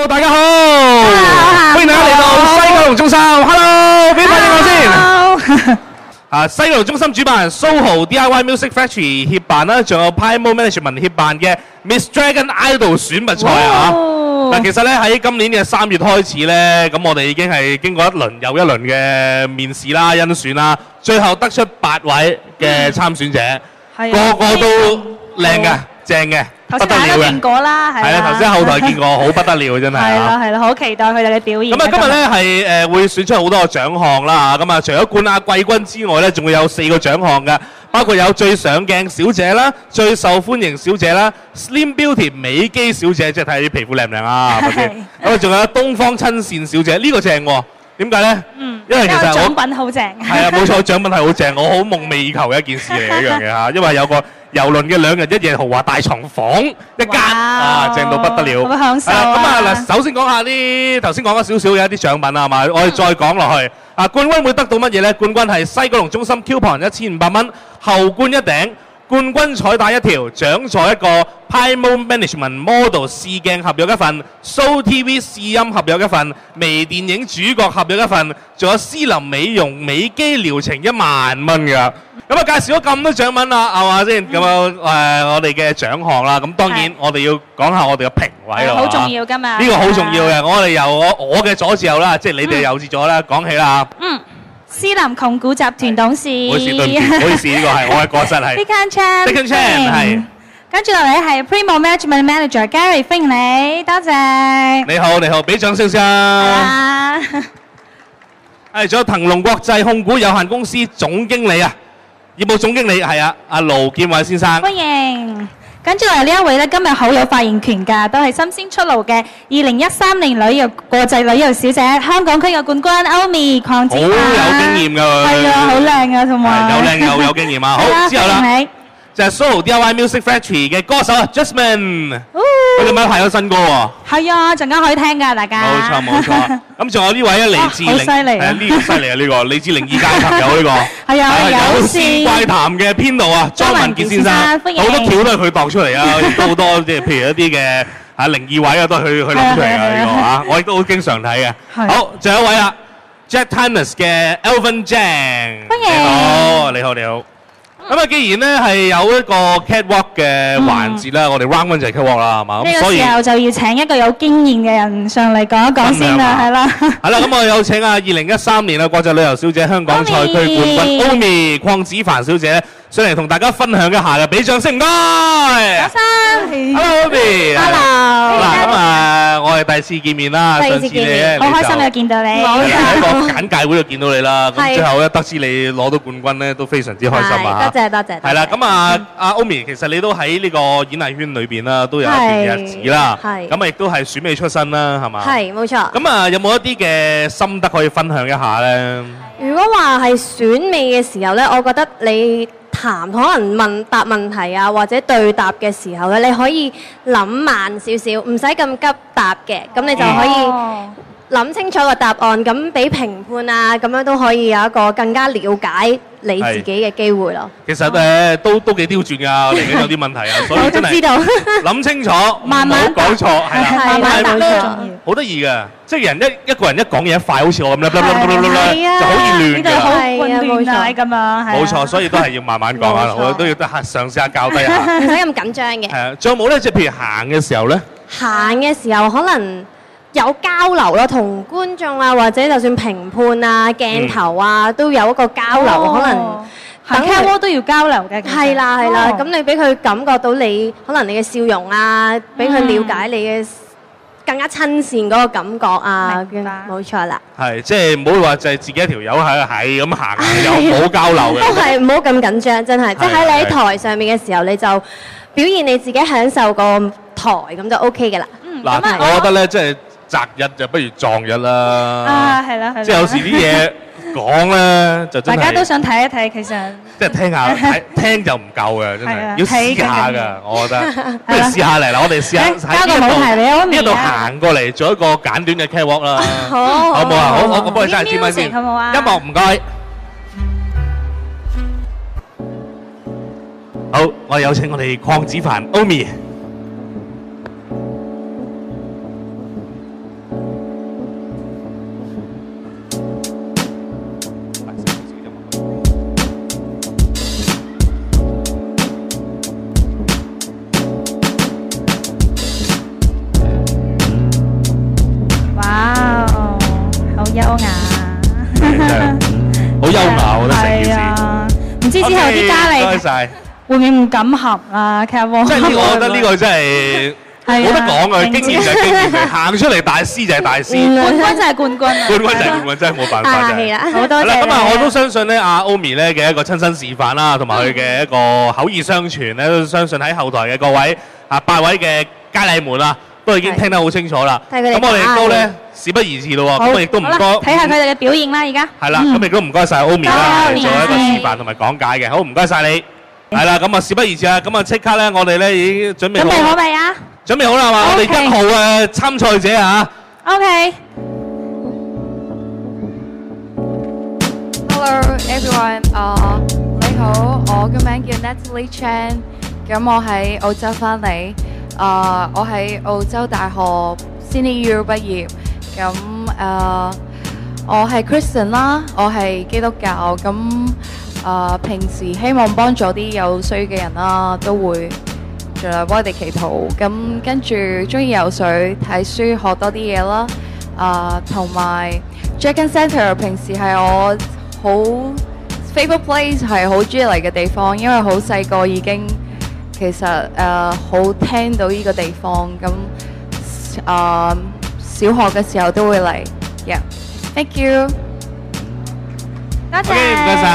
Hello， 大家好，歡迎大家嚟到西九龍中心。Hello， 俾啲反應我先。西九龍中心主辦蘇豪 DIY Music Factory 協辦啦，仲有 Pimo Management 協辦嘅 Miss Dragon Idol 選拔賽啊！嗱，其實咧喺今年嘅3月開始咧，咁我哋已經係經過一輪又一輪嘅面試啦、甄選啦，最後得出8位嘅參選者，個個都靚嘅、正嘅。頭先大家都見過啦，係啦，頭先後台見過，好不得了真係。係啦，好期待佢哋嘅表現。咁啊，今日咧係會選出好多個獎項啦，咁啊，除咗冠亞季軍之外咧，仲會有4個獎項嘅，包括有最上鏡小姐啦、最受歡迎小姐啦、Slim Beauty 美肌小姐，即係睇啲皮膚靚唔靚啊，係咪先？咁啊，仲有東方親善小姐，呢個正喎。點解咧？因為其實獎品好正。係啊，冇錯，獎品係好正，我好夢寐以求嘅一件事嚟嘅一樣嘢嚇，因為有個郵輪嘅2日1夜豪華大床房一間啊，正到不得了。好享受啊！咁啊嗱，首先講下啲頭先講咗少少嘅一啲獎品啊，係嘛？我哋再講落去啊，冠軍會得到乜嘢咧？冠軍係西九龍中心 coupon 1500蚊，後冠1頂。冠軍彩帶1條，獎座1個 Pimo Management Model 試鏡合約1份 ，Show TV 試音合約1份，微電影主角合約1份，仲有斯林美容美肌療程10000蚊㗎。咁啊，介紹咗咁多獎品啦，係嘛先？咁我哋嘅獎項啦，咁當然我哋要講下我哋嘅評委啦。好重要㗎嘛！呢個好重要嘅，我哋由我嘅左至右啦，即係你哋右至左啦，講起啦。思林控股集團董事，唔好意思，對唔住，唔好意思，呢個係我嘅過失係。Declan Chan 係。跟住落嚟係 Pimo Management Manager Gary， 歡迎你，多謝。你好，你好，俾掌聲先。係啊。係，仲有騰龍國際控股有限公司總經理啊，業務總經理係啊，阿盧建偉先生。歡迎。跟住嚟呢一位咧，今日好有發言權㗎，都係新鮮出爐嘅2013年旅遊國際旅遊小姐，香港區嘅冠軍歐米鄺子涵。好有經驗㗎佢。係啊，好靚啊，同埋。又靚又有經驗啊！好，之後啦，就係 Soho DIY Music Factory 嘅歌手啊 Jasmine， 佢咁樣派咗新歌喎。係啊，陣間可以聽㗎，大家。冇錯冇錯。咁仲有呢位咧，嚟自好犀利啊！呢個犀利啊！呢個嚟自靈異界朋友呢個。係啊，有線怪談嘅編導啊，莊文傑先生，好多橋都係佢度出嚟啊，亦都好多即係譬如一啲嘅靈異位啊，都係佢諗出嚟啊呢個嚇，我亦都好經常睇嘅。好，仲有一位啦 ，Jack Timeless 嘅 Elvin Jang， 歡迎。你好你好。咁啊，既然咧係有一個 catwalk 嘅環節啦，我哋 round one 就係 catwalk 啦，係嘛？呢個時候就要請一個有經驗嘅人上嚟講一講先啦，係啦。係啦，咁我有請啊2013年啊國際旅遊小姐香港賽區冠軍 Omi 鄺子凡小姐上嚟同大家分享一下嘅，俾掌聲唔該。早晨 ，Hello Omi。Hello。嗱咁啊，我哋第次見面啦，上次你咧好開心又見到你。喺個簡介會度見到你啦，咁最後咧得知你攞到冠軍咧，都非常之開心啊！多謝多謝。係啦，咁啊，阿 Omi 其實你都喺呢個演藝圈裏邊啦，都有一段日子啦。係。咁啊，亦都係選美出身啦，係嘛？係，冇錯。咁啊，有冇一啲嘅心得可以分享一下咧？如果話係選美嘅時候咧，我覺得你可能答問題啊，或者對答嘅時候咧，你可以諗慢少少，唔使咁急答嘅，咁你就可以諗清楚個答案，咁俾評判啊，咁樣都可以有一個更加了解你自己嘅機會咯。其實都幾刁鑽㗎，我哋已經有啲問題啊，所以真係諗清楚，慢慢唔好講錯，係啦，慢慢答啦，好得意㗎，即係一個人一講嘢一快，好似我咁啦，就好易亂㗎。呢個好混亂啊咁啊，冇錯，所以都係要慢慢講啊，我都要嘗試下教低下。唔使咁緊張嘅。係啊，仲有冇咧？即係譬如行嘅時候咧？行嘅時候可能有交流咯，同觀眾啊，或者就算評判啊、鏡頭啊，都有一個交流，可能行 catwalk 都要交流嘅。係啦係啦，咁你俾佢感覺到你可能你嘅笑容啊，俾佢了解你嘅更加親善嗰個感覺啊，冇錯啦。係，即係唔好話就係自己一條友係咁行，又冇交流嘅。都係唔好咁緊張，真係，即係喺你喺台上面嘅時候，你就表現你自己享受個台，咁就 OK 嘅啦。嗱，我覺得咧，即係擇日就不如撞日啦。啊，係啦係啦。即係有時啲嘢講咧，就真係大家都想睇一睇，其實。即係聽就唔夠嘅，真係要試下㗎，我覺得。不如試下嚟啦，我哋試下喺呢度行過嚟做一個簡短嘅 catwalk 啦。好，好冇啊？好，我幫你揸支咪先。音樂唔該。好，我有請我哋鄺子凡 Omi。有啲嘉唔該莉晒。會唔敢合啊？其實黃即係呢個，我覺得呢個真係冇得講啊！經驗就係經驗嚟，行出嚟大師就係大師，冠軍就係冠軍啊！冠軍就係冠軍，真係冇辦法真係。好多謝你。咁啊，我都相信咧，阿 Omi 咧嘅一個親身示範啦，同埋佢嘅一個口耳相傳咧，都相信喺後台嘅各位8位嘅佳麗們啊，都已經聽得好清楚啦。咁我哋亦都咧事不宜遲咯喎，咁我亦都唔該睇下佢哋嘅表現啦，而家。係啦，咁亦都唔該晒 Omi 啦，做一個示範同埋講解嘅。好，唔該晒你。係啦，咁啊事不宜遲啊，咁啊即刻咧，我哋咧已經準備好。準備好未啊？準備好啦嘛，我哋1號嘅參賽者啊。OK。Hello everyone，你好，我嘅名叫 Natalie Chan，咁我喺澳洲翻嚟，我喺澳洲大學 Sydney U 畢業，咁我係 Christian 啦，我係基督教，咁平時希望幫助啲有需要嘅人啦，都會盡量幫佢哋祈禱，咁跟住中意游水、睇書、學多啲嘢啦，同埋 Dragon Centre 平時係我好 favorite place， 係好中意嚟嘅地方，因為好細個已經其實好聽到呢個地方，咁小學嘅時候都會嚟。Yeah，thank you。多謝。OK， 唔該晒。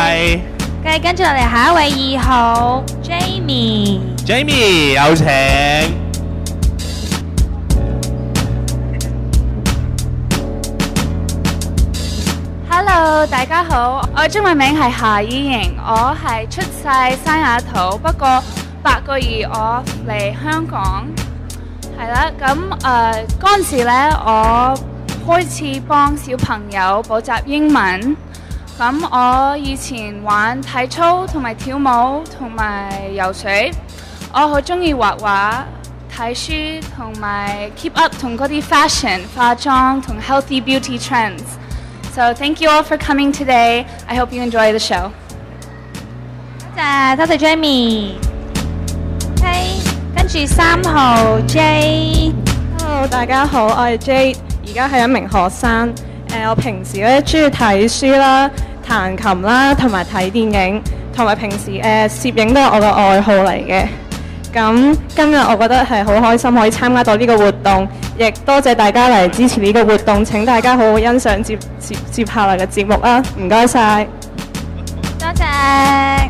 跟住落嚟下一位2號 Jamie。Jamie 有請。Hello， 大家好，我中文名係夏依瑩，我係出世三亞土，不過8個月我嚟香港，係啦，咁嗰陣時咧，我開始幫小朋友補習英文，咁我以前玩體操同埋跳舞同埋游水，我好中意畫畫、睇書同埋 keep up 同嗰啲 fashion 化妝同 healthy beauty trends。So thank you all for coming today. I hope you enjoy the show. 多謝 Jamie。OK， 跟住3號 J。Hello， 大家好，我係 J， 而家係一名學生。我平時咧中意睇書啦、彈琴啦，同埋睇電影，同埋平時攝影都係我嘅愛好嚟嘅。咁今日我覺得係好開心可以參加到呢個活動，亦多謝大家嚟支持呢個活動。請大家好好欣賞接下來嘅節目啦，唔該晒。多謝。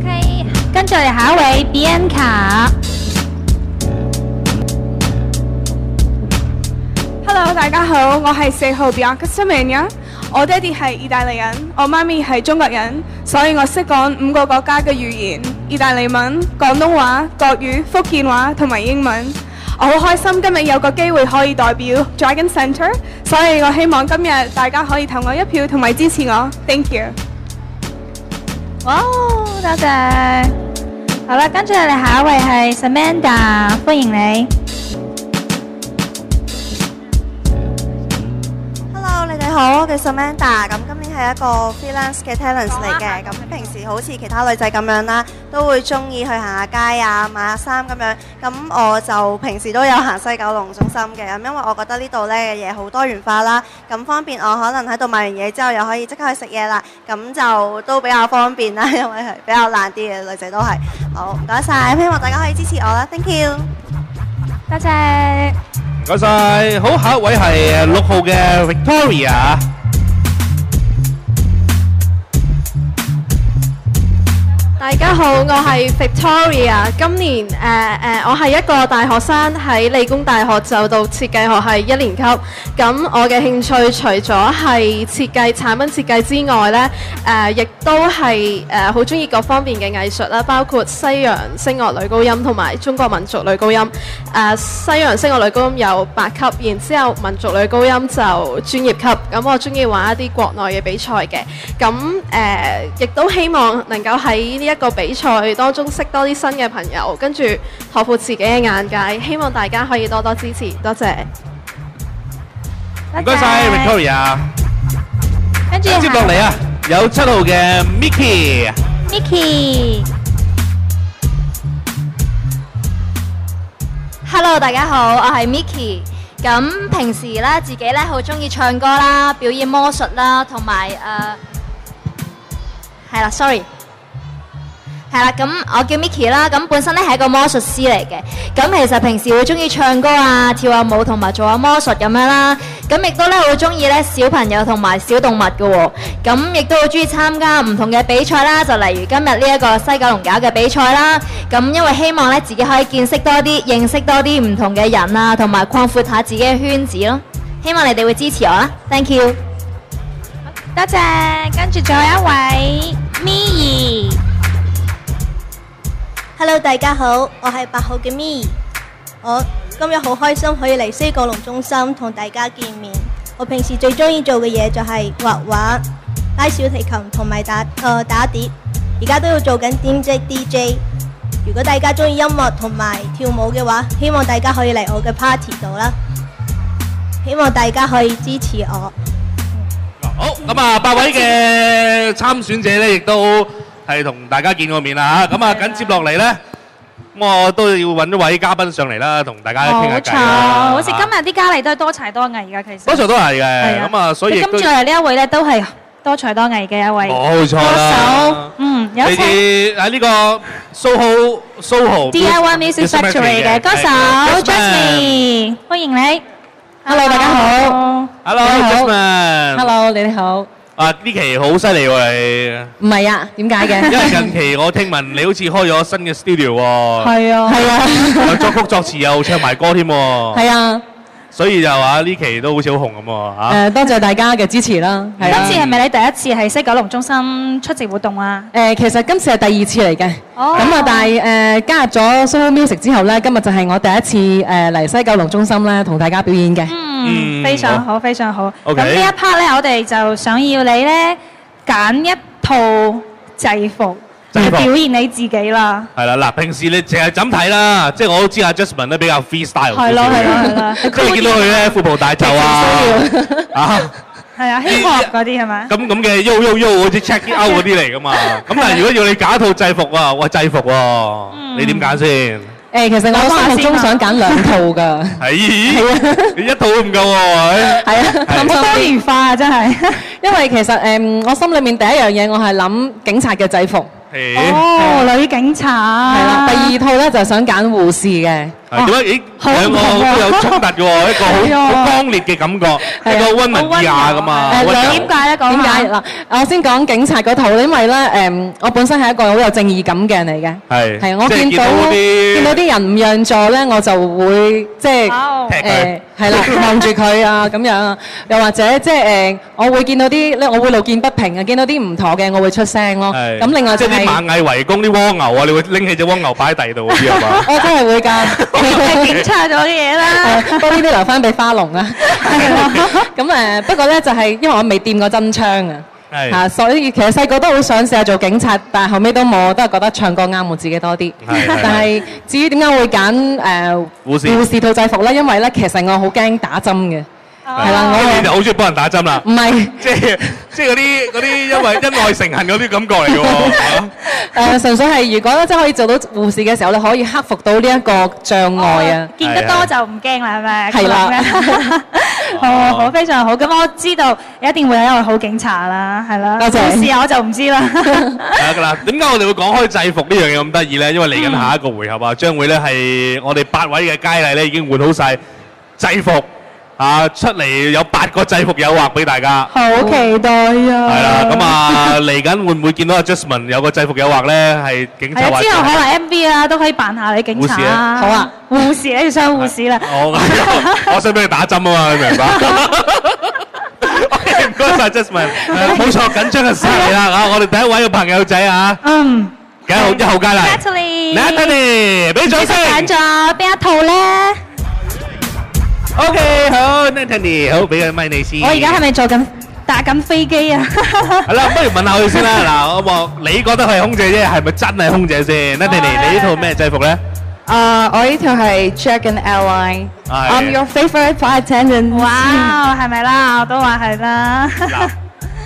OK， 跟住嚟下一位 Bianca。Hello， 大家好，我係4號 Bianca Semenya。我爹哋係意大利人，我媽咪係中國人，所以我識講5個國家嘅語言：意大利文、廣東話、國語、福建話同埋英文。我好開心今日有個機會可以代表 Dragon Centre， 所以我希望今日大家可以投我一票同埋支持我。Thank you。哇，多謝。好啦，跟住嚟下一位係 Samantha， 歡迎你。你好，我叫 Samantha， 咁今年係一個 freelance 嘅 talent 嚟嘅，咁平時好似其他女仔咁樣啦，都會中意去行下街啊，買下衫咁樣，咁我就平時都有行西九龍中心嘅，咁因為我覺得呢度呢嘅嘢好多元化啦，咁方便我可能喺度買完嘢之後又可以即刻去食嘢啦，咁就都比較方便啦，因為係比較懶啲嘅女仔都係。好，唔該晒，希望大家可以支持我啦 ，thank you， 多謝。唔該晒，好，下一位係6號嘅 Victoria。大家好，我係 Victoria。今年我係一個大學生，喺理工大學就讀設計學系1年級。咁我嘅興趣除咗係設計產品設計之外呢，亦都係好中意各方面嘅藝術啦，包括西洋聲樂女高音同埋中國民族女高音。西洋聲樂女高音有8級，然之後民族女高音就專業級。咁我中意玩一啲國內嘅比賽嘅。咁亦都希望能夠喺呢一個比賽當中識多啲新嘅朋友，跟住拓闊自己嘅眼界。希望大家可以多多支持，多謝。唔該晒 Victoria。跟住接落嚟啊，有7號嘅 Mickey。Hello， 大家好，我係 Mickey。咁平時咧自己咧好中意唱歌啦、表演魔術啦，同埋係啦，sorry。係啦，咁我叫 Micky 啦，咁本身咧係一個魔術師嚟嘅，咁其實平時會中意唱歌啊、跳下舞同埋做下魔術咁樣啦，咁亦都咧好中意咧小朋友同埋小動物嘅喎，咁亦都好中意參加唔同嘅比賽啦，就例如今日呢一個西九龍搞嘅比賽啦，咁因為希望咧自己可以見識多啲、認識多啲唔同嘅人啊，同埋擴闊下自己嘅圈子咯，希望你哋會支持我啦 ，thank you。多謝，跟住仲有一位 Mi。Hello， 大家好，我係8號嘅 Mi。我今日好開心可以嚟西九龍中心同大家見面。我平時最中意做嘅嘢就係畫畫、拉小提琴同埋打碟。而家都要做緊兼職 DJ。如果大家中意音樂同埋跳舞嘅話，希望大家可以嚟我嘅 party 度啦。希望大家可以支持我。好，咁啊，8位嘅參選者咧，亦都係同大家見過面啦嚇。咁啊，緊接落嚟咧，我都要揾一位嘉賓上嚟啦，同大家傾下偈啦。好似今日啲嘉麗都係多才多藝㗎，其實。多才多藝嘅，咁啊，所以今次嚟呢一位咧都係多才多藝嘅一位冇錯啦。歌手，有你哋喺呢個 SoHo DIY Music Factory 嘅歌手 Jasmine，歡迎你。Hello， 大家好。Hello，Jasmine。Hello， 你哋好。啊，呢期好犀利喎你。唔係啊，點解嘅？因為近期我聽聞你好似開咗新嘅 studio 喎。係啊。係啊。作曲作詞又唱埋歌添喎。係啊。所以就話呢期都好似好紅咁喎嚇。多謝大家嘅支持啦。今次係咪你第一次喺西九龍中心出席活動啊？其實今次係第2次嚟嘅。咁啊，但係加入咗 SoHo Music 之後咧，今日就係我第一次嚟西九龍中心咧，同大家表演嘅。非常好，非常好。咁 OK 呢一 part 咧，我哋就想要你咧揀一套制服嚟表現你自己啦。係啦，嗱，平時你淨係咁睇啦，即係我都知阿 Jasmine 咧比較 freestyle 少少嘅。係咯，係咯。即係見到佢咧褲袍大袖啊，係啊，hip hop 嗰啲係咪？咁嘅 yo yo yo 好似 check it out 嗰啲嚟噶嘛。咁但係如果要你揀一套制服啊，喂制服喎，你點揀先？其實我心目中想揀2套㗎。係啊，你一套都唔夠喎。係啊，好多元化啊，真係。因為其實我心裏面第一樣嘢我係諗警察嘅制服。女警察。係啦，第2套咧就想揀護士嘅。點解？兩個都有衝突嘅喎，一個好剛烈嘅感覺，一個溫文爾雅咁啊。點解咧？講點解嗱？我先講警察嗰套，因為咧我本身係一個好有正義感嘅人嚟嘅。係我見到啲人唔讓座咧，我就會即係係啦，望住佢啊咁樣。又或者即係我會見到啲咧，我會路見不平啊，見到啲唔妥嘅，我會出聲咯。咁另外即係啲螞蟻圍攻啲蝸牛啊，你會拎起隻蝸牛擺喺第度嗰啲係嘛？我真係會㗎。係警察咗嘅嘢啦，不過呢啲留翻俾花龍啦。咁不過咧就係因為我未掂過真槍啊，嚇，所以其實細個都好想試下做警察，但係後尾都冇，都係覺得唱歌啱我自己多啲。但係至於點解會揀護士套制服咧？因為咧其實我好驚打針嘅。係啦，你就好中意幫人打針啦。唔係，即係嗰啲因為恩愛成恨嗰啲感覺嚟嘅喎。純粹係如果咧，即係可以做到護士嘅時候，你可以克服到呢一個障礙啊。見得多就唔驚啦，係咪？係啦。好，非常好。咁我知道一定會有一位好警察啦，係啦。多謝。護士我就唔知啦。係㗎啦。點解我哋會講開制服呢樣嘢咁得意咧？因為嚟緊下一個回合啊，將會咧係我哋8位嘅佳麗咧已經換好晒制服。出嚟有8個制服誘惑俾大家，好期待啊！係啦，咁啊嚟緊會唔會見到阿 Jasmine 有個制服誘惑咧？係警察或者之後可能 MV 啊都可以扮下你警察啊！好啊，護士咧要上護士啦！我想俾佢打針啊嘛，你明白？唔該曬 Jasmine，冇錯，緊張嘅事嚟啦嚇！我哋第一位嘅朋友仔啊，梗係1號佳麗 Natalie， 俾掌聲！揀咗邊一套咧？ OK， 好 ，Natalie， 好，俾個咪你先。我而家係咪搭緊飛機啊？係啦，不如問下佢先啦。嗱，我你覺得佢係空姐啫，係咪真係空姐先 ？Natalie， 你呢套咩制服咧？我呢套係 Dragon Airline。I'm your favorite flight attendant。哇，係咪啦？我都話係啦。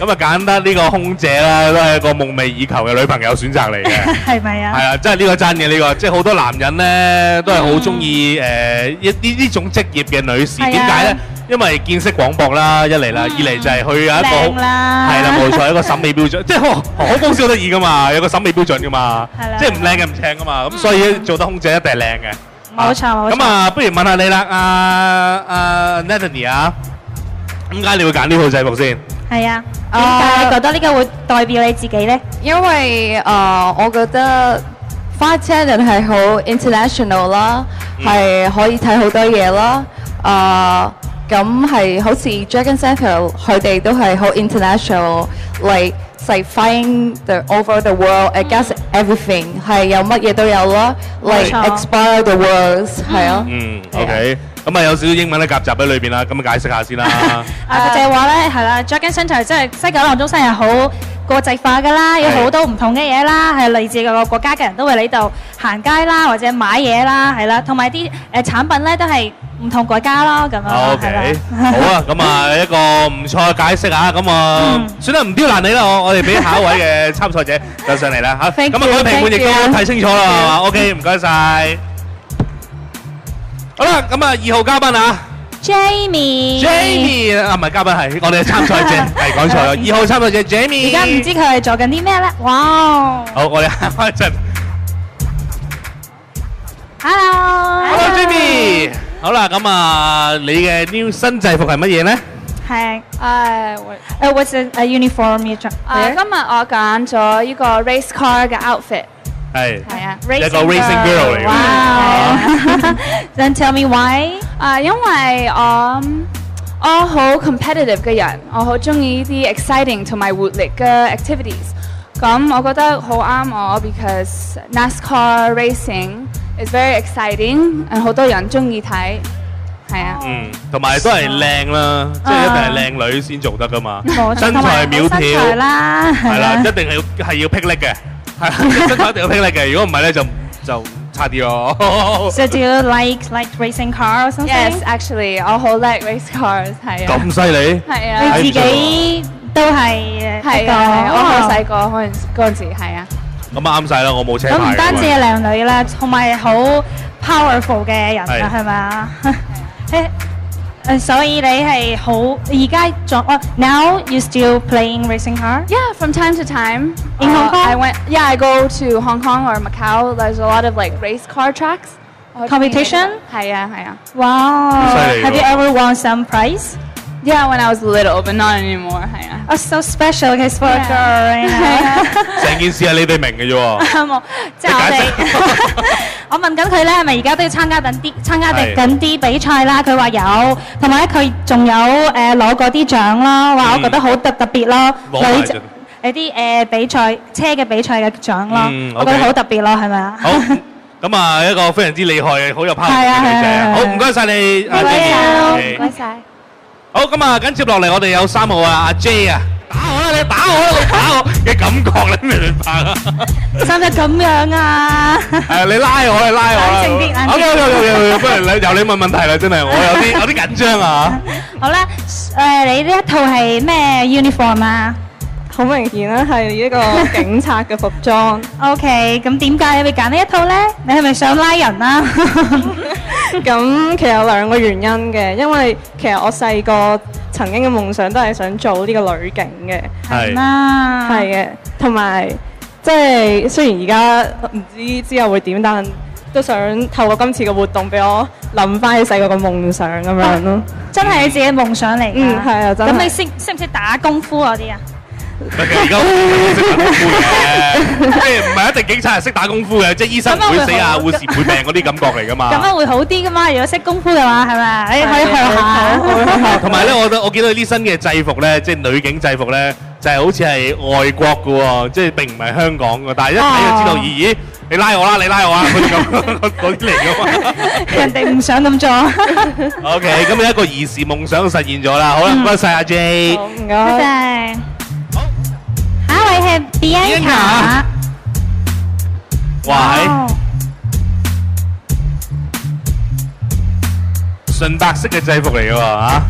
咁啊，揀得呢個空姐啦，都係一個夢寐以求嘅女朋友選擇嚟嘅。係咪啊？係啊，真係呢個真嘅呢個，即係好多男人咧都係好中意呢種職業嘅女士。點解咧？因為見識廣博啦，一嚟啦，二嚟就係佢有一個靚啦係啦，冇錯，一個審美標準，即係好公司都得意噶嘛，有個審美標準噶嘛，即係唔靚嘅唔請噶嘛，咁所以做得空姐一定係靚嘅。冇錯冇錯。咁啊，不如問下你啦，阿 Natalie 啊，點解你會揀呢套制服先？係啊，點解你覺得呢個會代表你自己咧？因為我覺得 Flight Attendant 係好 international 啦，係可以睇好多嘢啦。咁係好似 Dragon Center 佢哋都係好 international，like flying over the world against everything， 係有乜嘢都有咯 ，like explore the world 係啊。OK。咁啊有少少英文咧夾雜喺裏邊啦，咁啊解釋下先啦。佢就係話咧係啦 ，Dragon Center 即係西九龍中心係好國際化㗎啦，有好多唔同嘅嘢啦，係嚟自各個國家嘅人都會嚟度行街啦，或者買嘢啦，係啦，同埋啲產品咧都係唔同國家咯，咁樣。OK，好啊，咁啊一個唔錯嘅解釋啊，咁啊算啦，唔刁難你啦，我哋俾下一位嘅參賽者就上嚟啦嚇。咁啊各位評判亦都睇清楚啦，係嘛 ？OK， 唔該晒。好啦，咁啊2號嘉賓啊 ，Jamie 啊唔係嘉賓係我哋嘅參賽者，係講錯啦，2號參賽者 Jamie。而家唔知佢係做緊啲咩咧？哇！好，我哋行翻一陣。Hello Jamie。好啦，咁啊你嘅 new 新制服係乜嘢咧？係，what's a uniform you try？今日我揀咗呢個 race car 嘅 outfit。係啊，一個 racing girl 嚟嘅。Wow！ Then tell me why？因為我好 competitive 嘅人，我好中意呢啲 exciting 同埋活力嘅 activities。咁我覺得好啱我 because NASCAR racing is very exciting， 好多人中意睇。係啊，同埋都係靚啦，即係一定係靚女先做得噶嘛，冇錯身材苗條，身材啦，係啦，一定係要霹靂嘅，係身材一定要霹靂嘅，如果唔係咧就差啲咯。So do you like racing cars or something? Yes, actually， 我好 like race cars， 係啊。咁犀利？係啊。你自己都係係啊，我好細個嗰陣時係啊。咁啱晒啦，我冇車牌。咁唔單止係靚女啦，同埋好 powerful 嘅人啦，係咪啊？所以你係好而家仲now you still playing racing car? Yeah, from time to time. In Hong Kong? I go to Hong Kong or Macau. There's a lot of like race car tracks. Competition? 係啊。Wow. Have you ever won some prize? Yeah, when I was little, but not anymore. 係啊。Oh, so special, cause for a girl. 成件事係你哋明嘅啫喎。冇，即係我問緊佢咧，係咪而家都要參加緊啲比賽啦？佢話有，同埋咧佢仲有攞過啲獎咯，話我覺得好特別咯。有啲比賽車嘅比賽嘅獎咯，我覺得好特別咯，係咪啊？好，咁啊一個非常之厲害、好有 power 嘅女仔。好，唔該晒你，唔該晒。好，咁啊緊接落嚟，我哋有3號啊，阿 J 啊。打我啦！你打我嘅感覺你明唔明白啊？使唔使咁樣啊？係你拉我，你拉我啦！冷靜啲，好，不如由你問問題啦，真係我有啲緊張啊！好啦，你呢一套係咩 uniform 啊？好明顯啦，係呢個警察嘅服裝。OK， 咁點解你會揀呢一套咧？你係咪想拉人啊？咁其實有2個原因嘅，因為其實我細個曾經嘅夢想都係想做呢個女警嘅，係啦，係嘅，同埋即係雖然而家唔知之後會點，但都想透過今次嘅活動俾我諗翻起細個嘅夢想咁樣咯。真係你自己嘅夢想嚟㗎？係啊，真係。咁你識唔識打功夫嗰啲啊？而家識打功夫嘅，即係唔係一定警察係識打功夫嘅，即係醫生唔會死啊，護士唔會病嗰啲感覺嚟㗎嘛。咁樣會好啲㗎嘛？如果識功夫嘅話，係咪？你可以學下。同埋咧，我見到呢身嘅制服咧，即係女警制服咧，就係好似係外國㗎喎，即係並唔係香港㗎。但係一睇就知道，咦？你拉我啦，你拉我啦，嗰啲嚟㗎嘛。人哋唔想咁做。OK，咁一個兒時夢想實現咗啦。好啦，唔該晒阿 J。好，唔該。下一位係 Bianca。哇！純白色嘅制服嚟㗎喎嚇。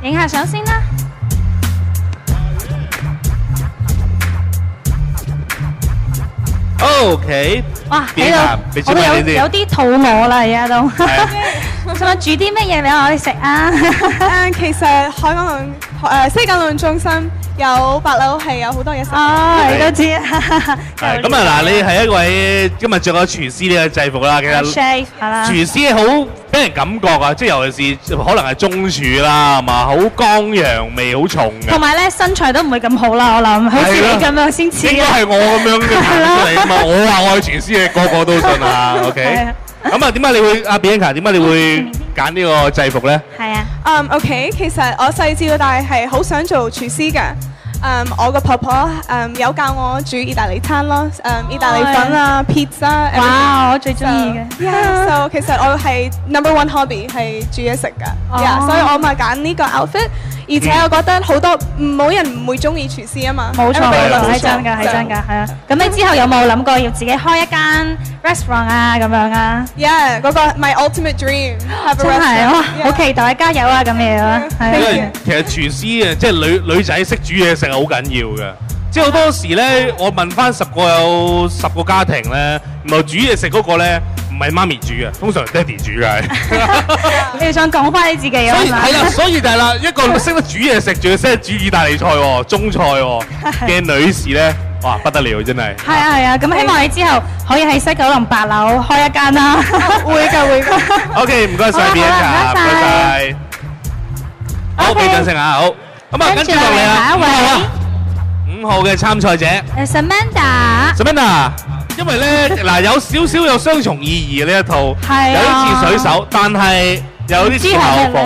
影下相先啦。OK，哇，邊啊？你我都準備呢啲有啲肚餓啦，而家都。想唔想煮啲乜嘢俾我哋食啊？其實海港龍西九龍中心有8樓係有好多嘢食。哦，你都知啊。係咁啊！嗱，你係一位今日着咗廚師呢個制服啦，其實 chef 係啦。廚師好俾人感覺啊，即係尤其是可能係中廚啦，係嘛，好江洋味好重嘅。同埋咧身材都唔會咁好啦，我諗好似你咁樣先似。應該係我咁樣嘅行出嚟啊嘛！我話我係廚師嘅，個個都信啊。OK。咁啊，點解你會阿 Bianca 點解你會揀呢個制服咧？係啊。OK， 其實我細至到大係好想做廚師㗎。我個婆婆有教我煮意大利餐咯，意大利粉啊、pizza。哇！我最中意嘅。So 其實我係 number one hobby 係煮嘢食㗎，所以我咪揀呢個 outfit。而且我覺得好多冇人唔會中意廚師啊嘛。冇錯，係真㗎，係真㗎，係啊。咁你之後有冇諗過要自己開一間 restaurant 啊咁樣啊 ？Yeah， 嗰個 my ultimate dream。真係哇，好期待，加油啊咁樣啊！因為其實廚師啊，即係女仔識煮嘢食係好緊要嘅。即係好多時咧，我問翻10個有10個家庭咧，原來煮嘢食嗰個咧唔係媽咪煮嘅，通常爹哋煮嘅。你想講翻你自己啊？所以係啦，所以就係啦，一個識得煮嘢食，仲要識得煮意大利菜喎、中菜喎嘅女士咧，哇不得了真係。係啊係啊，咁希望你之後可以喺西九龍8樓開一間啦。會㗎會㗎。OK， 唔該晒 Bianca， 唔該晒。好，俾掌聲啊！好，咁啊，跟住落嚟啦，下一位。5號嘅參賽者 Samantha， 因為咧嗱有少少有雙重意義呢一套，有啲似水手，但係有啲似校服。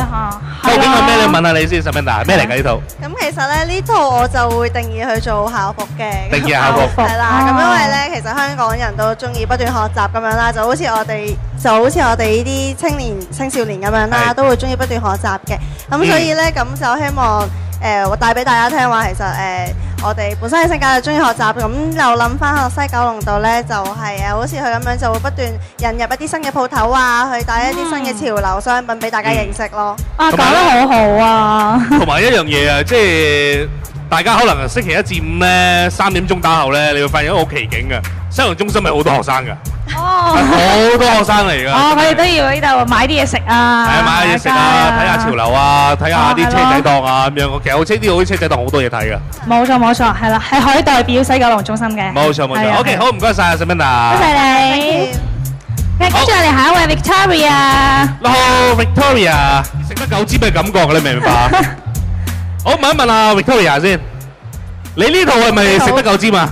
究竟係咩？你問下你先 ，Samantha 咩嚟㗎呢套？咁其實咧呢套我就會定義去做校服嘅。定義校服係啦，咁因為咧其實香港人都中意不斷學習咁樣啦，就好似我哋呢啲青少年咁樣啦，都會中意不斷學習嘅。咁所以咧咁就希望我帶俾大家聽話，其實我哋本身嘅性格就中意學習，咁又諗翻喺西九龍度咧，就係好似佢咁樣，就會不斷引入一啲新嘅鋪頭啊，去帶一啲新嘅潮流商品俾大家認識咯。啊，講得好好啊！同埋一樣嘢啊，即係大家可能星期1至5咧3點鐘打後咧，你會發現一個好奇景嘅，西九龍中心係好多學生㗎。好多學生嚟㗎。佢哋都要喺度買啲嘢食啊。係啊，買下嘢食啊，睇下潮流啊，睇下啲車仔檔啊咁樣。其實好車仔檔好多嘢睇㗎。冇錯，係啦，係可以代表西九龍中心嘅。冇錯。OK， 好，唔該晒啊 Samantha。多謝你。跟住我哋下一位 Victoria。Hello Victoria， 食得狗尖嘅感覺，你明唔明白？好，問一問啊 Victoria 先，你呢套係咪食得狗尖啊？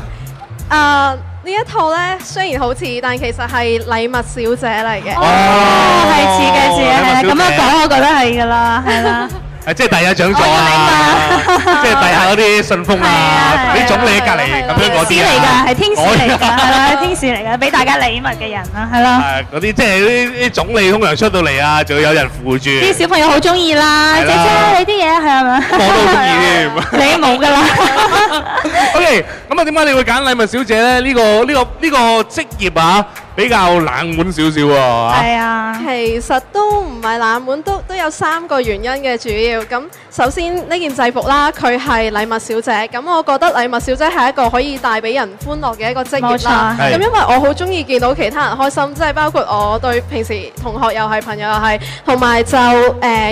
呢一套咧雖然好似，但其實係禮物小姐嚟嘅。係似嘅，咁樣講我覺得係㗎啦，係啦。即係第一獎座啊！即係第下嗰啲信封啊，啲總理喺隔離咁樣嗰啲啊。係天使嚟㗎，係啦，天使嚟㗎，俾大家禮物嘅人啦，係啦。嗰啲即係啲總理通常出到嚟啊，仲要有人扶住。啲小朋友好中意啦，姐姐你啲嘢係咪？我都中意添。你冇㗎啦。OK，咁啊點解你會揀禮物小姐咧？呢個職業啊，比較冷門少少喎。係啊，其實都唔係冷門，都有3個原因嘅主要。咁首先呢件制服啦，佢係禮物小姐，咁我覺得禮物小姐係一個可以帶俾人歡樂嘅一個職業啦。咁因為我好中意見到其他人開心，即係包括我對平時同學又係朋友又係，同埋就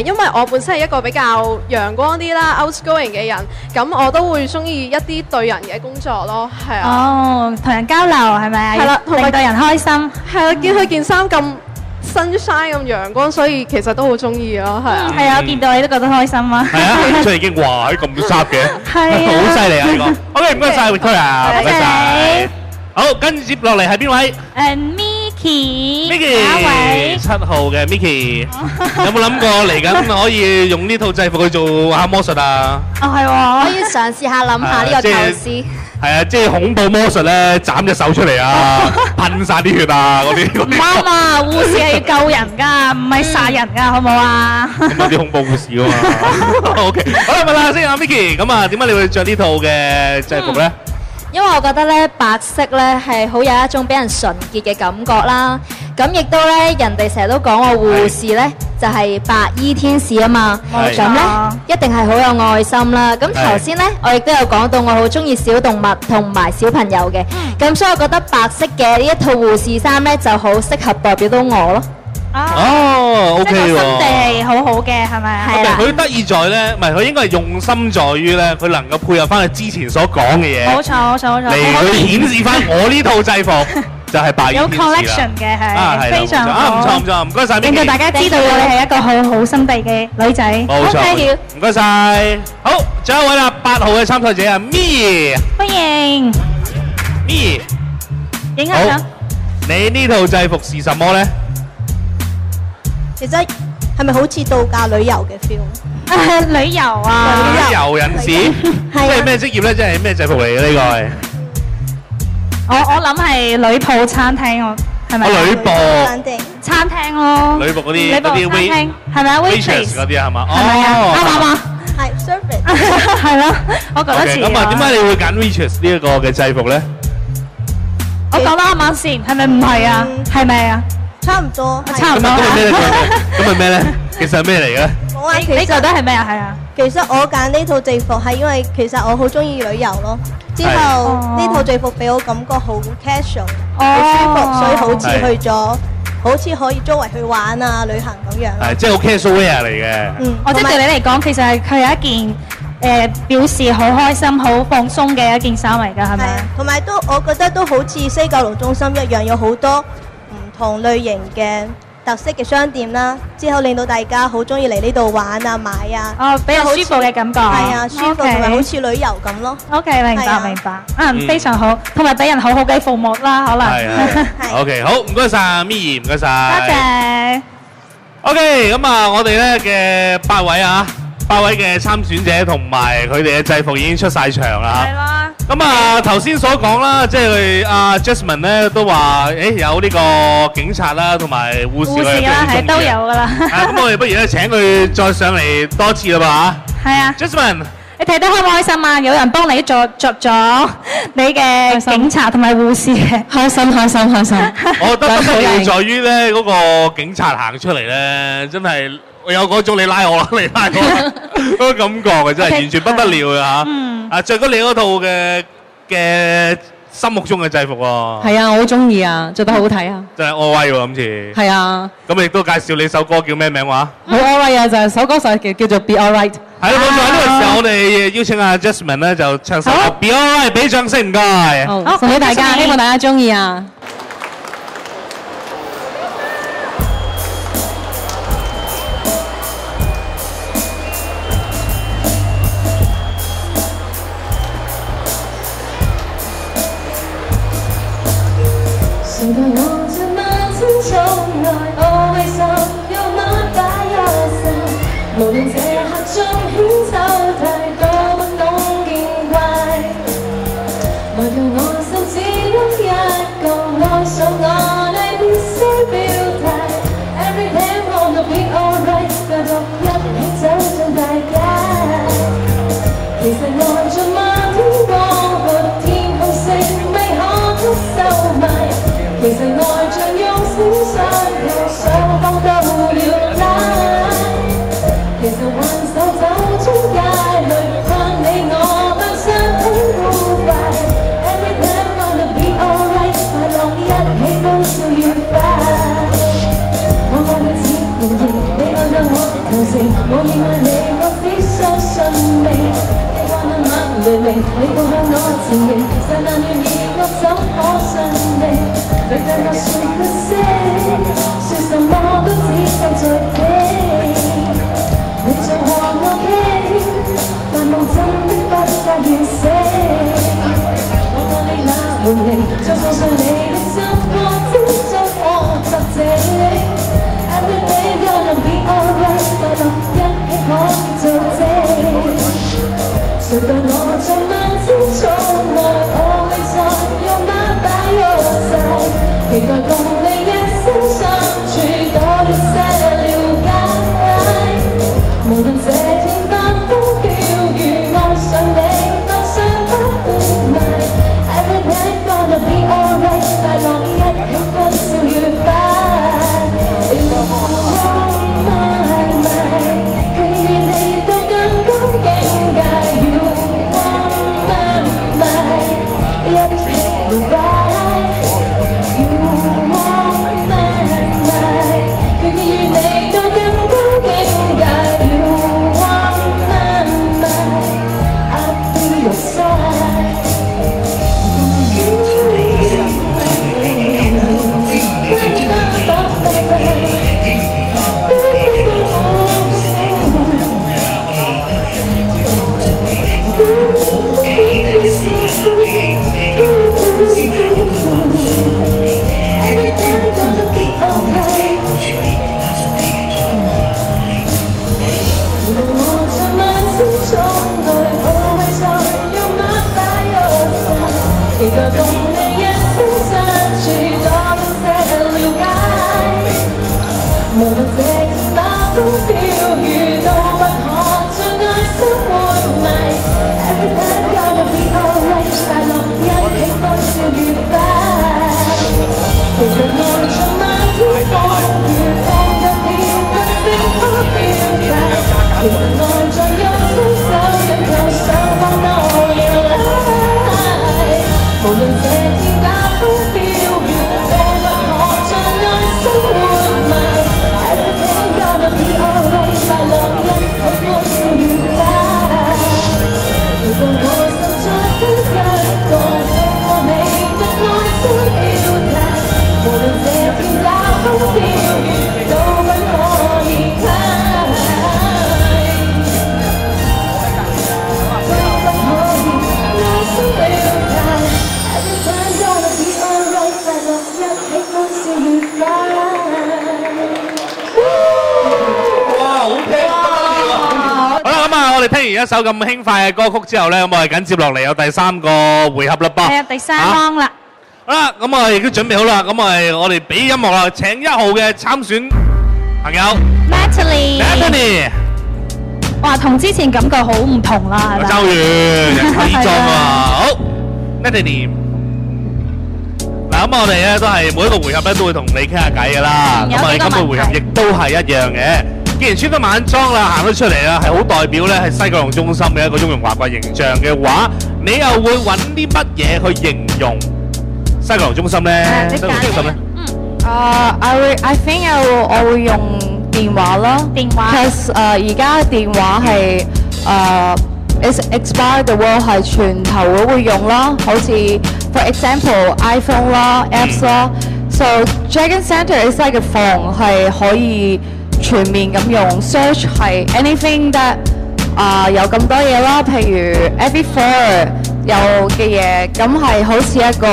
因為我本身係一個比較陽光啲啦 outgoing 嘅人，咁我都會中意一啲對人嘅工作咯，係啊。哦，同人交流係咪啊？係啦，令到人開心。係啦，見佢件衫咁 sunshine 咁陽光，所以其實都好中意咯，係啊。係啊，見到你都覺得開心啊。係啊，出嚟已經哇喺咁濕嘅，好犀利啊呢個。OK， 唔該晒 Victoria， 唔該晒。好，跟住接落嚟係邊位？Micky， 7號嘅 Micky， 有冇諗過嚟緊可以用呢套制服去做下魔術啊？係喎，可以嘗試下諗下呢個構思。係啊，即係恐怖魔術咧，斬隻手出嚟啊，噴晒啲血啊，嗰啲。唔啱啊！護士係要救人㗎，唔係殺人㗎，好唔好啊？咁有啲恐怖護士㗎嘛。OK， 好啦，問下先啊 Micky， 咁啊點解你會着呢套嘅制服咧？因為我覺得咧白色咧係好有一種俾人純潔嘅感覺啦，咁亦都咧人哋成日都講話護士咧就就係白衣天使啊嘛。係咁咧一定係好有愛心啦。咁頭先咧我亦都有講到我好中意小動物同埋小朋友嘅，咁所以我覺得白色嘅呢一套護士衫咧就好適合代表到我咯。哦，OK 喎。即係個心地係好好嘅，係咪啊？係啦。佢得意在咧，唔係佢應該係用心在於咧，佢能夠配合翻佢之前所講嘅嘢。冇錯，冇錯，冇錯。嚟去顯示翻我呢套制服就係白衣有天使啦。 collection 嘅係，係啦非常好。唔錯唔錯，唔該晒 Micky。令到大家知道你係一個好心地嘅女仔。冇錯，唔該晒。好，最後一位啦，8號嘅參賽者啊，Mi。歡迎。Mi。影下相。你呢套制服是什麼咧？其實係咪好似度假旅遊嘅 feel？旅遊啊！旅遊人士，即係咩職業咧？即係咩制服嚟嘅呢個係？我諗係女僕餐廳，我係咪？女僕餐廳咯。女僕嗰啲女僕餐廳係咪啊 waitress 嗰啲係嘛？係咪啊？啱唔啱啊？係 service。係咯，我覺得似。咁啊，點解你會揀 waitress 呢一個嘅制服咧？我講得啱唔啱先？係咪唔係啊？係咪啊？差唔多。差唔多。咁係咩咧？其實係咩嚟嘅？冇啊，你覺得係咩啊？係啊。其實我揀呢套制服係因為其實我好中意旅遊咯。之後呢套制服俾我感覺好 casual，好舒服，所以好似去咗，好似可以周圍去玩啊、旅行咁樣。係，即係好 casual wear 嚟嘅。或者對你嚟講，其實係佢係一件表示好開心、好放鬆嘅一件衫嚟㗎，係咪？同埋都我覺得都好似西九龍中心一樣，有好多唔同類型嘅特色嘅商店啦，之後令到大家好中意嚟呢度玩啊、買啊。哦，比較舒服嘅感覺。係啊，舒服同埋好似旅遊咁咯。OK，明白明白。非常好，同埋俾人好好嘅服務啦，可能。係。OK，好，唔該晒，Mi，唔該晒。多謝。OK，咁啊，我哋咧嘅8位嘅參選者同埋佢哋嘅制服已經出晒場啦。係啦。咁啊，頭先所講啦，即係阿 Jasmine 咧都話，有呢個警察啦，同埋護士啦，係都有㗎啦。咁我哋不如咧請佢再上嚟多次啦噃嚇。係啊 ，Jasmine，你睇得開唔開心啊？有人幫你着咗你嘅警察同埋護士嘅，開心。我覺得不得了在於咧嗰個警察行出嚟咧，真係我有嗰種你拉我啦，你拉我嗰個感覺嘅，真係完全不得了嘅嚇。着咗你嗰套嘅心目中嘅制服喎。係啊，我好中意啊，着得好睇啊。真係柯威喎，今次。係啊。咁亦都介紹你首歌叫咩名話？好柯威啊，就係首歌就叫做 Be Alright。係啦，冇錯。呢個時候我哋邀請阿 Jasmine 咧就唱首 Be Alright，俾掌聲唔該。好，送俾大家，希望大家中意啊。誰待我像萬千寵愛 always on your mind by your side，無論這刻中牽手太多不懂見怪，來讓我心只有一個愛上我你必須表態 ，everything wanna be alright，繼續一起走進大街，其實愛像漫天光闊天空星未可吸收埋。其實愛像用繩相扣，雙方都要拉。其實挽手走中街裏，盼你我都相擁互快。Everything gonna be alright， 快樂一起都笑愉快。我愛你似紅葉，你愛向我投誠，我亦愛你，我必須信命。你愛那晚雷鳴，你抱向我前迎，燦爛暖意，我怎可信你？你對我說個聲，說什麼都只夠在聽。你像和我傾，但夢真的不發現醒。我愛你那門鈴，將鎖上你的心窩之中，我作證。Everything gonna be alright， 快樂一起可以做證。誰待我像萬千寵愛 ，always on your mind by your side， 期待共你一生相處，多一些了解。無論這天翻風飄雨，愛上你當相不斷埋。Everything gonna be alright， 快樂無論這哪風飄雨都不可將愛生活迷。Everything gonna be alright， 快樂一起歡笑愉快。其實愛像漫天風雨，放任了不勝可飄逸。其實愛像一雙手緊扣上網內來。無論這天哪風飄雨，都不可將愛生活迷。Everything gonna be alright， 快樂一起歡笑愉快。如果我心再得一個像我美的愛心表達，無論這天哪風飄雨，都不可以解。我哋聽完一首咁輕快嘅歌曲之後咧，咁我哋緊接落嚟有第三個回合啦噃。係啊，第三幫啦。好啦，咁我哋亦都準備好啦，咁我哋俾音樂啦，請1號嘅參選朋友 Natalie。哇，同之前感覺好唔同啦，係咪？周瑜人西裝啊，好 Natalie。嗱，咁我哋咧都係每一個回合咧都會同你傾下偈噶啦。咁我哋今個回合亦都係一樣嘅。既然穿得晚裝啦，行咗出嚟啦，係好代表咧係西九龍中心嘅一個雍容華貴形象嘅話，你又會揾啲乜嘢去形容西九龍中心咧？西九龍中心咧？I think 我會用電話咯，電話。Because 而家電話係is expired 嘅喎，係全球都會用啦，好似 for example iPhone 啦、apps 啦。So Dragon Centre is like a phone， 係可以全面咁用 search 係 anything that 有咁多嘢啦，譬如 every floor 有嘅嘢，咁係好似一個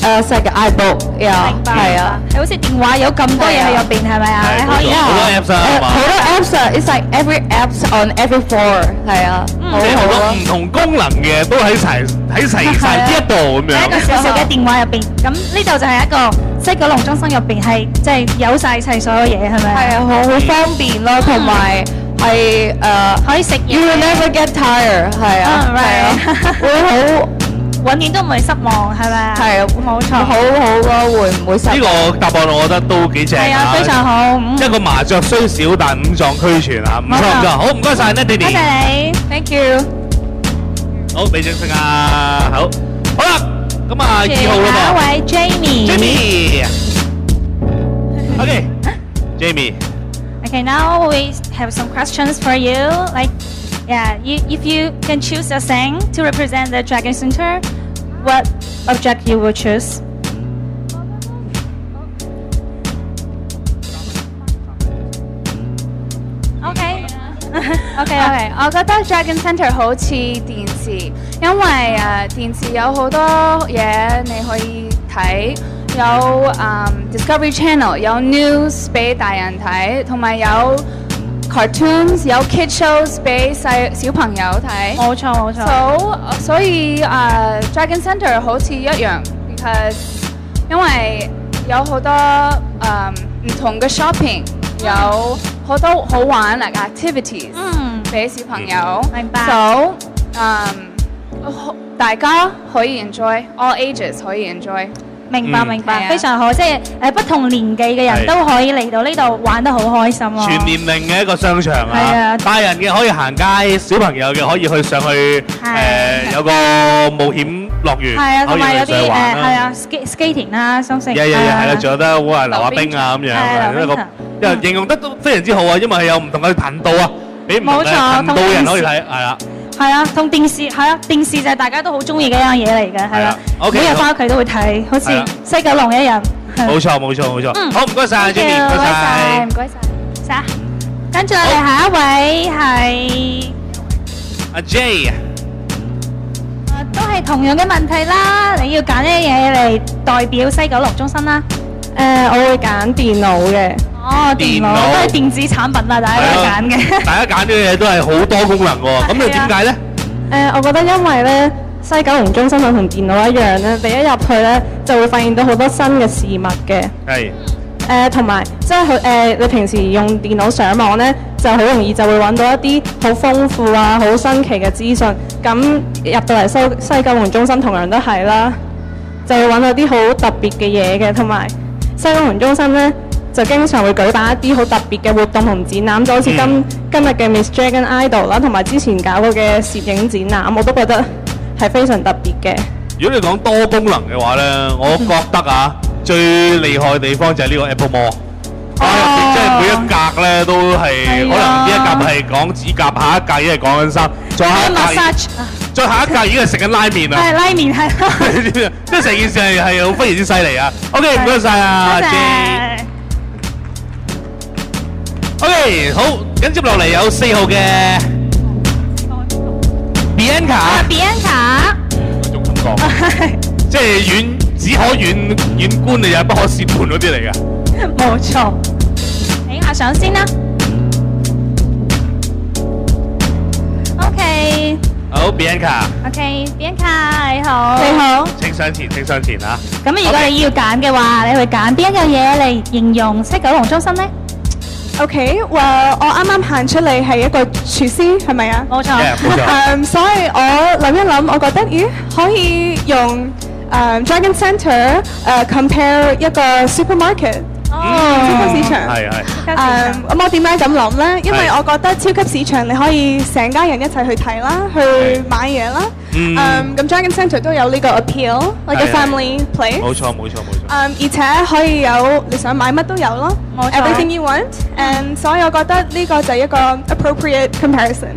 細嘅 iBook， 係啊，好似電話有咁多嘢喺入邊，係咪啊？你可以好多 apps 啊，好多 apps 啊 ，it's like every apps on every floor， 係啊，即係好多唔同功能嘅都喺齊晒呢一度咁樣。喺一個小小嘅電話入邊，咁呢度就係一個西九龍中心入邊係即係有晒齊所有嘢，係咪？係啊，好方便咯，同埋係可以食嘢。You will never get tired， 係啊，係啊，會好。永遠都唔會失望，係咪啊？係啊，冇錯，好好咯，會唔會失望？呢個答案我覺得都幾正啊！係啊，非常好。一個麻雀雖小，但五臟俱全啊！唔錯唔錯，好唔該曬 Natalie。多謝你 ，Thank you。好，俾掌聲啊！好，好啦，咁啊2號啦噃。下一位 Jamie。Okay，Jamie。Okay, now we have some questions for you. Like, yeah, if you can choose a thing to represent the Dragon Centre, what object you will choose? OK， 我覺得 Dragon Centre 好似電視，因為電視有好多嘢你可以睇，有Discovery Channel， 有 news 俾大人睇，同埋有 cartoons， 有 kid shows 俾小朋友睇。冇錯冇錯。所以Dragon Centre 好似一樣 ，because 因為有好多唔同嘅 shopping， 有好多好玩嘅 activities， 俾小朋友。明白。So，大家可以 enjoy，all ages 可以 enjoy。明白明白，非常好，即係不同年紀嘅人都可以嚟到呢度玩得好開心咯。全年齡嘅一個商場啊，大人嘅可以行街，小朋友嘅可以去上去有個冒險樂園，係啊，同埋有啲係啊 skating 啦，相信係啦，仲有得好係溜下冰啊咁樣，因為形容得都非常之好啊，因為係有唔同嘅頻道啊，俾唔同嘅頻道人可以睇，係啦。係啊，同電視係啊，電視就係大家都好中意嘅一樣嘢嚟嘅，係啦。每日翻屋企都會睇，好似西九龍一樣。冇錯冇錯冇錯。好，唔該曬 Jamie， 唔該曬，唔該曬。跟住我哋下一位係阿 J。都係同樣嘅問題啦，你要揀啲嘢嚟代表西九龍中心啦。我會揀電腦嘅。哦，電腦都係電子產品啦，大家都揀嘅。大家揀啲嘢都係好多功能喎，咁你點解咧？我覺得因為咧西九龍中心同電腦一樣咧，你一入去咧就會發現到好多新嘅事物嘅。係。同埋即係你平時用電腦上網咧，就好容易就會揾到一啲好豐富啊、好新奇嘅資訊。咁入到嚟西九龍中心同樣都係啦，就會揾到啲好特別嘅嘢嘅，同埋西九龍中心咧就經常會舉辦一啲好特別嘅活動同展覽，就好似今日嘅 Miss Dragon Idol 啦，同埋之前搞過嘅攝影展覽，我都覺得係非常特別嘅。如果你講多功能嘅話咧，我覺得最厲害嘅地方就係呢個 Apple Mall。即係每一格咧都係，可能呢一格係講指甲，下一格已經係講緊衫，再下一格已經係食緊拉麵啦。係拉麵係。即係成件事係好非常之犀利啊！OK， 唔該晒啊 J。OK， 好，緊接落嚟有4號嘅 Bianca。嗰種感覺，即係只可遠觀你又不可褻玩嗰啲嚟㗎。冇錯。影下相先啦。OK。好 ，Bianca。OK，Bianca 你好。你好。請上前啊！咁如果你要揀嘅話，你會揀邊一樣嘢嚟形容西九龍中心呢？ OK， 我啱啱行出嚟係一個廚師，係咪啊？冇錯。所以我諗一諗，我覺得可以用Dragon Centre compare 一個 supermarket。超級市場。咁我點解咁諗咧？因為我覺得超級市場你可以成家人一齊去睇啦，去買嘢啦。咁 Dragon Centre 都有呢個 appeal，like a family place。冇錯。而且可以有你想買乜都有咯。冇錯。Everything you want，and 所以我覺得呢個就係一個 appropriate comparison。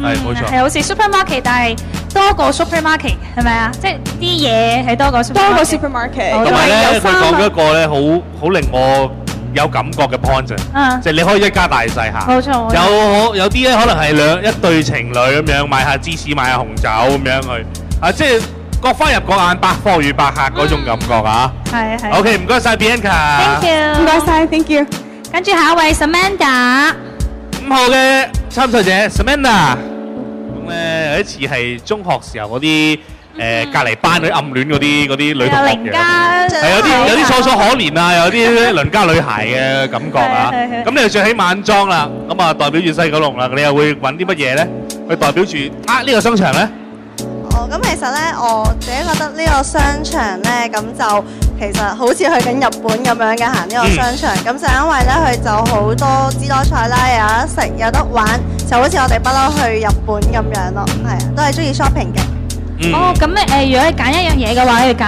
係冇錯。係好似 supermarket， 但係多過 supermarket 係咪啊？即係啲嘢係多過 supermarket。同埋咧，佢講咗一個咧好令我有感覺嘅 point 就係你可以一家大細行。冇錯。有啲咧可能係一對情侶咁樣買下芝士買下紅酒咁樣去即係各花入各眼，百貨與百客嗰種感覺啊！係。OK， 唔該晒 Bianca。Thank you。唔該晒 ，Thank you。跟住下一位 Samantha。5號嘅參賽者 Samantha。咁咧有一次係中學時候嗰啲隔離班嗰啲暗戀嗰啲女同學嘅，係有啲楚楚可憐啊，有啲鄰家女孩嘅感覺啊。咁你又着起晚裝啦，咁啊代表住西九龍啦，你又會揾啲乜嘢咧？去代表住呢個商場咧？咁其實咧，我自己覺得呢個商場咧，咁就其實好似去緊日本咁樣嘅行呢個商場。咁就因為咧，佢就好多姿多彩啦，有得食有得玩，就好似我哋不嬲去日本咁樣咯。係啊，都係中意 shopping 嘅。咁如果你揀一樣嘢嘅話，你會揀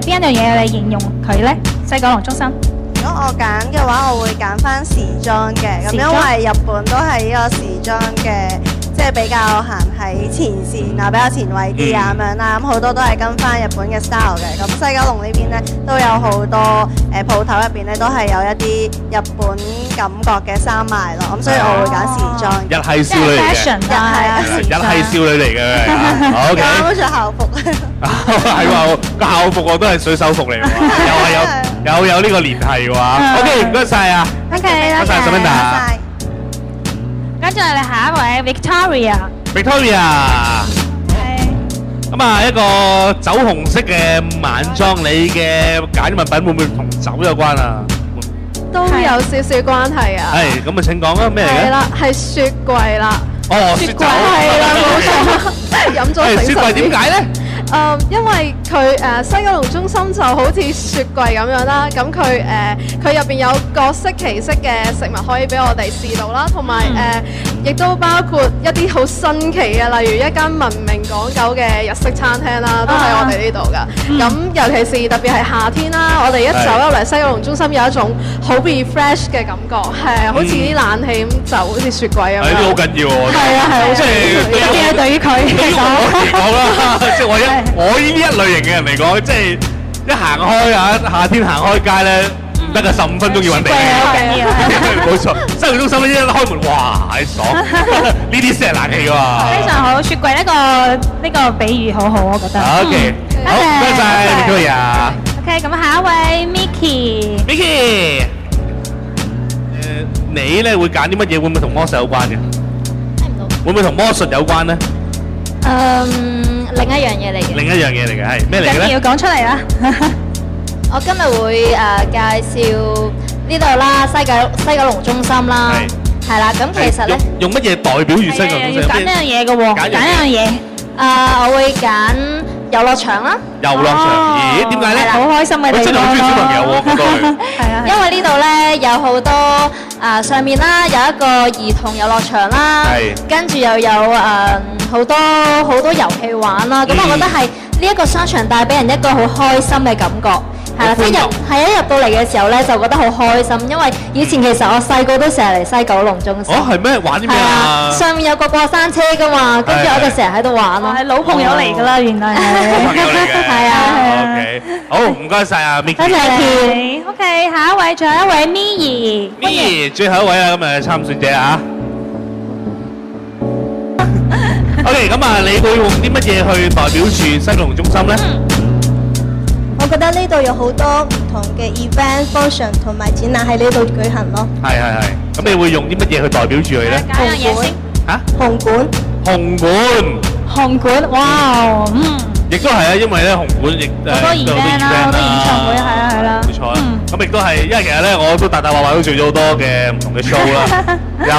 邊一樣嘢嚟形容佢咧？西九龍中心。如果我揀嘅話，我會揀翻時裝嘅。咁因為日本都係呢個時裝嘅。即係比較行喺前線啊，比較前衛啲啊咁樣啦，咁好多都係跟翻日本嘅 style 嘅。咁西九龍呢邊咧都有好多鋪頭入邊咧都係有一啲日本感覺嘅衫賣咯，咁所以我會揀時裝。日系少女嚟嘅，日系少女嚟嘅。OK。啱着校服。係喎，個校服我都係水手服嚟喎，又有呢個聯繫嘅話。OK， 唔該晒啊。OK，多謝 Samantha。跟住嚟下一位 Victoria。咁啊，一個酒紅色嘅晚裝，你嘅揀物品會唔會同酒有關啊？都有少少關係啊。係，咁啊請講啊，咩嚟嘅？係啦，係雪櫃啦。哦，雪酒。係啦，冇錯。飲咗醒神啲。雪櫃點解咧？因為佢西九龍中心就好似雪櫃咁樣啦，咁佢入邊有各式其式嘅食物可以俾我哋試到啦，同埋亦都包括一啲好新奇嘅，例如一間聞名港九嘅日式餐廳啦，都喺我哋呢度噶。咁尤其是特別係夏天啦，我哋一走入嚟西九龍中心有一種好 refresh 嘅感覺，係好似啲冷氣咁，就好似雪櫃咁樣。係都好緊要喎。係啊係，即係對於佢嚟講啦，即係我呢一類型嘅人嚟講，即係一行開啊，夏天行開街咧，唔得㗎，15分鐘要揾地。好緊要。冇錯，西九龍中心一開門，哇，係爽！呢啲先係冷氣㗎嘛。非常好，雪櫃呢個比喻好好，我覺得。OK，好，唔該晒 Victoria。OK，咁下一位 Micky。你咧會揀啲乜嘢？會唔會同魔術有關嘅？聽唔到。會唔會同魔術有關咧？另一樣嘢嚟嘅。另一樣嘢嚟嘅係咩嚟嘅咧？要講出嚟啦！我今日會介紹呢度啦，西九龍中心啦，係啦。咁其實咧，用乜嘢代表住西九龍中心？要揀一樣嘢嘅喎，揀一樣嘢。我會揀遊樂場啦。遊樂場，咦？點解咧？好開心嘅地方咯。真係好中意小朋友喎，覺得佢。係啊。因為呢度咧有好多上面啦有一個兒童遊樂場啦，跟住又有好多遊戲玩啦。咁我覺得係呢一個商場帶俾人一個好開心嘅感覺。係啦，一入到嚟嘅時候咧，就覺得好開心，因為以前其實我細個都成日嚟西九龍中心。哦，係咩？玩啲咩啊？上面有個過山車噶嘛，跟住我就成日喺度玩咯。係老朋友嚟㗎啦，原來係。老朋友嚟嘅。係啊。OK， 好，唔該曬啊 Micky。多謝你。OK，下一位仲有一位 Mii。Mii，最後一位啊，咁誒參選者啊。OK，咁啊，你會用啲乜嘢去代表住西九龍中心咧？我覺得呢度有好多唔同嘅 event function 同埋展覽喺呢度舉行咯。係。咁你會用啲乜嘢去代表住佢咧？揀樣嘢先。嚇？紅館。紅館，哇，亦都係啊，因為咧紅館亦好多 event 啦，好多演唱會，係啦。冇錯。咁亦都係，因為其實咧我都大話都做咗好多嘅唔同嘅 show 啦，有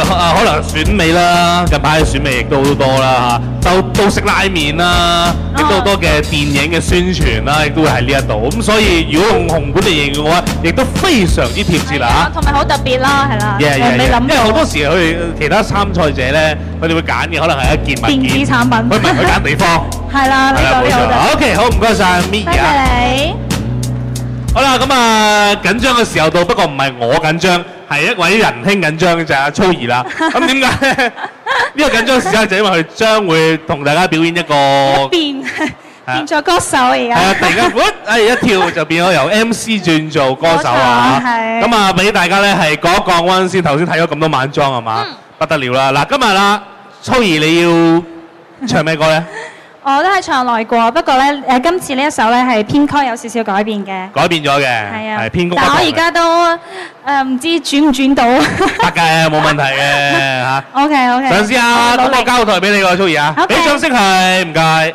可能選美啦，近排嘅選美亦都好多啦嚇，都食拉麵啦，亦都好多嘅電影嘅宣傳啦，亦都會喺呢一度。咁所以如果用紅館嚟形容嘅話，亦都非常之貼切啦嚇。同埋好特別啦，係啦。因為好多時佢哋其他參賽者咧，佢哋會揀嘅可能係一件物件。電子產品。佢唔係佢揀地方。係啦，呢個好。OK， 好，唔該曬 Mii。多謝你。好啦，咁啊緊張嘅時候到，不過唔係我緊張，係一位仁兄緊張，就係阿粗兒啦。咁點解咧？呢個緊張時間就因為佢將會同大家表演一個變咗歌手而家。係啊，突然間一跳就變咗由 MC 轉做歌手啊！咁啊，俾大家咧係降一降溫先。頭先睇咗咁多晚裝係嘛，不得了啦！嗱，今日啦，粗兒你要唱咩歌咧？我都係唱來過，不過咧今次呢一首咧係編曲有少少改變嘅。改變咗嘅，係啊，係編曲。但我而家都唔知轉唔轉到。得嘅，冇問題嘅嚇。OK。嘗試下，咁我交台俾你個粗兒啊，俾掌聲係，唔該。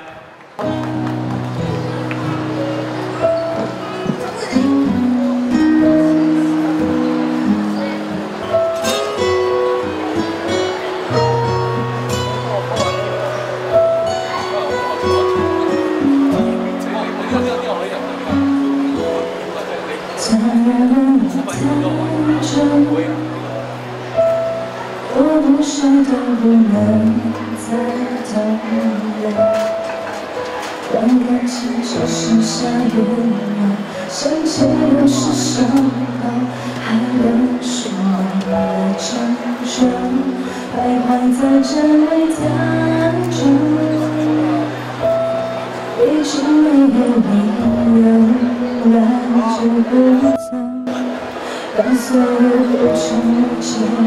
我多少都不能再等了，让感情只剩下原貌，想起又是伤疤，还有什么来拯救？徘徊在真伪当中，已经没有理由拦着不走。当所有都成了结果，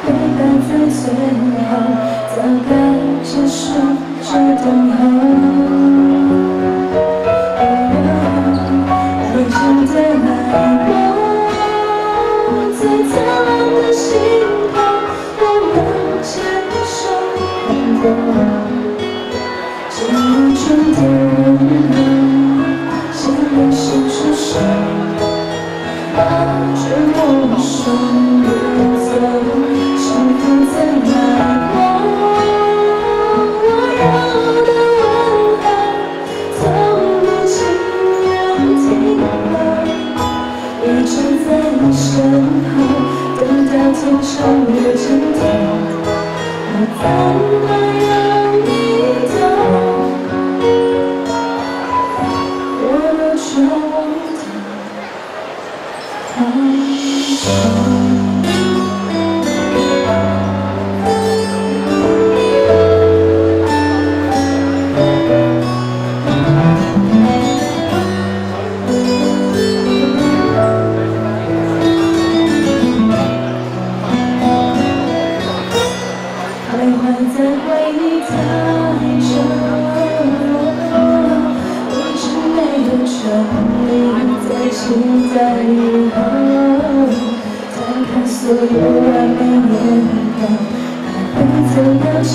会摆在最后，早该结束这等候。爱真的来过，在灿烂的星空，我能接受难过。这无助的人啊，现在是出手。把这陌生越走，幸福在来过。我要的问候，从不轻言停留，一直在你身后，等到天上的尽头，我怎么让你懂？我的愁。徘徊在回忆太久，一直没有权利再期待以后，摊开所有完美面孔，还会走到尽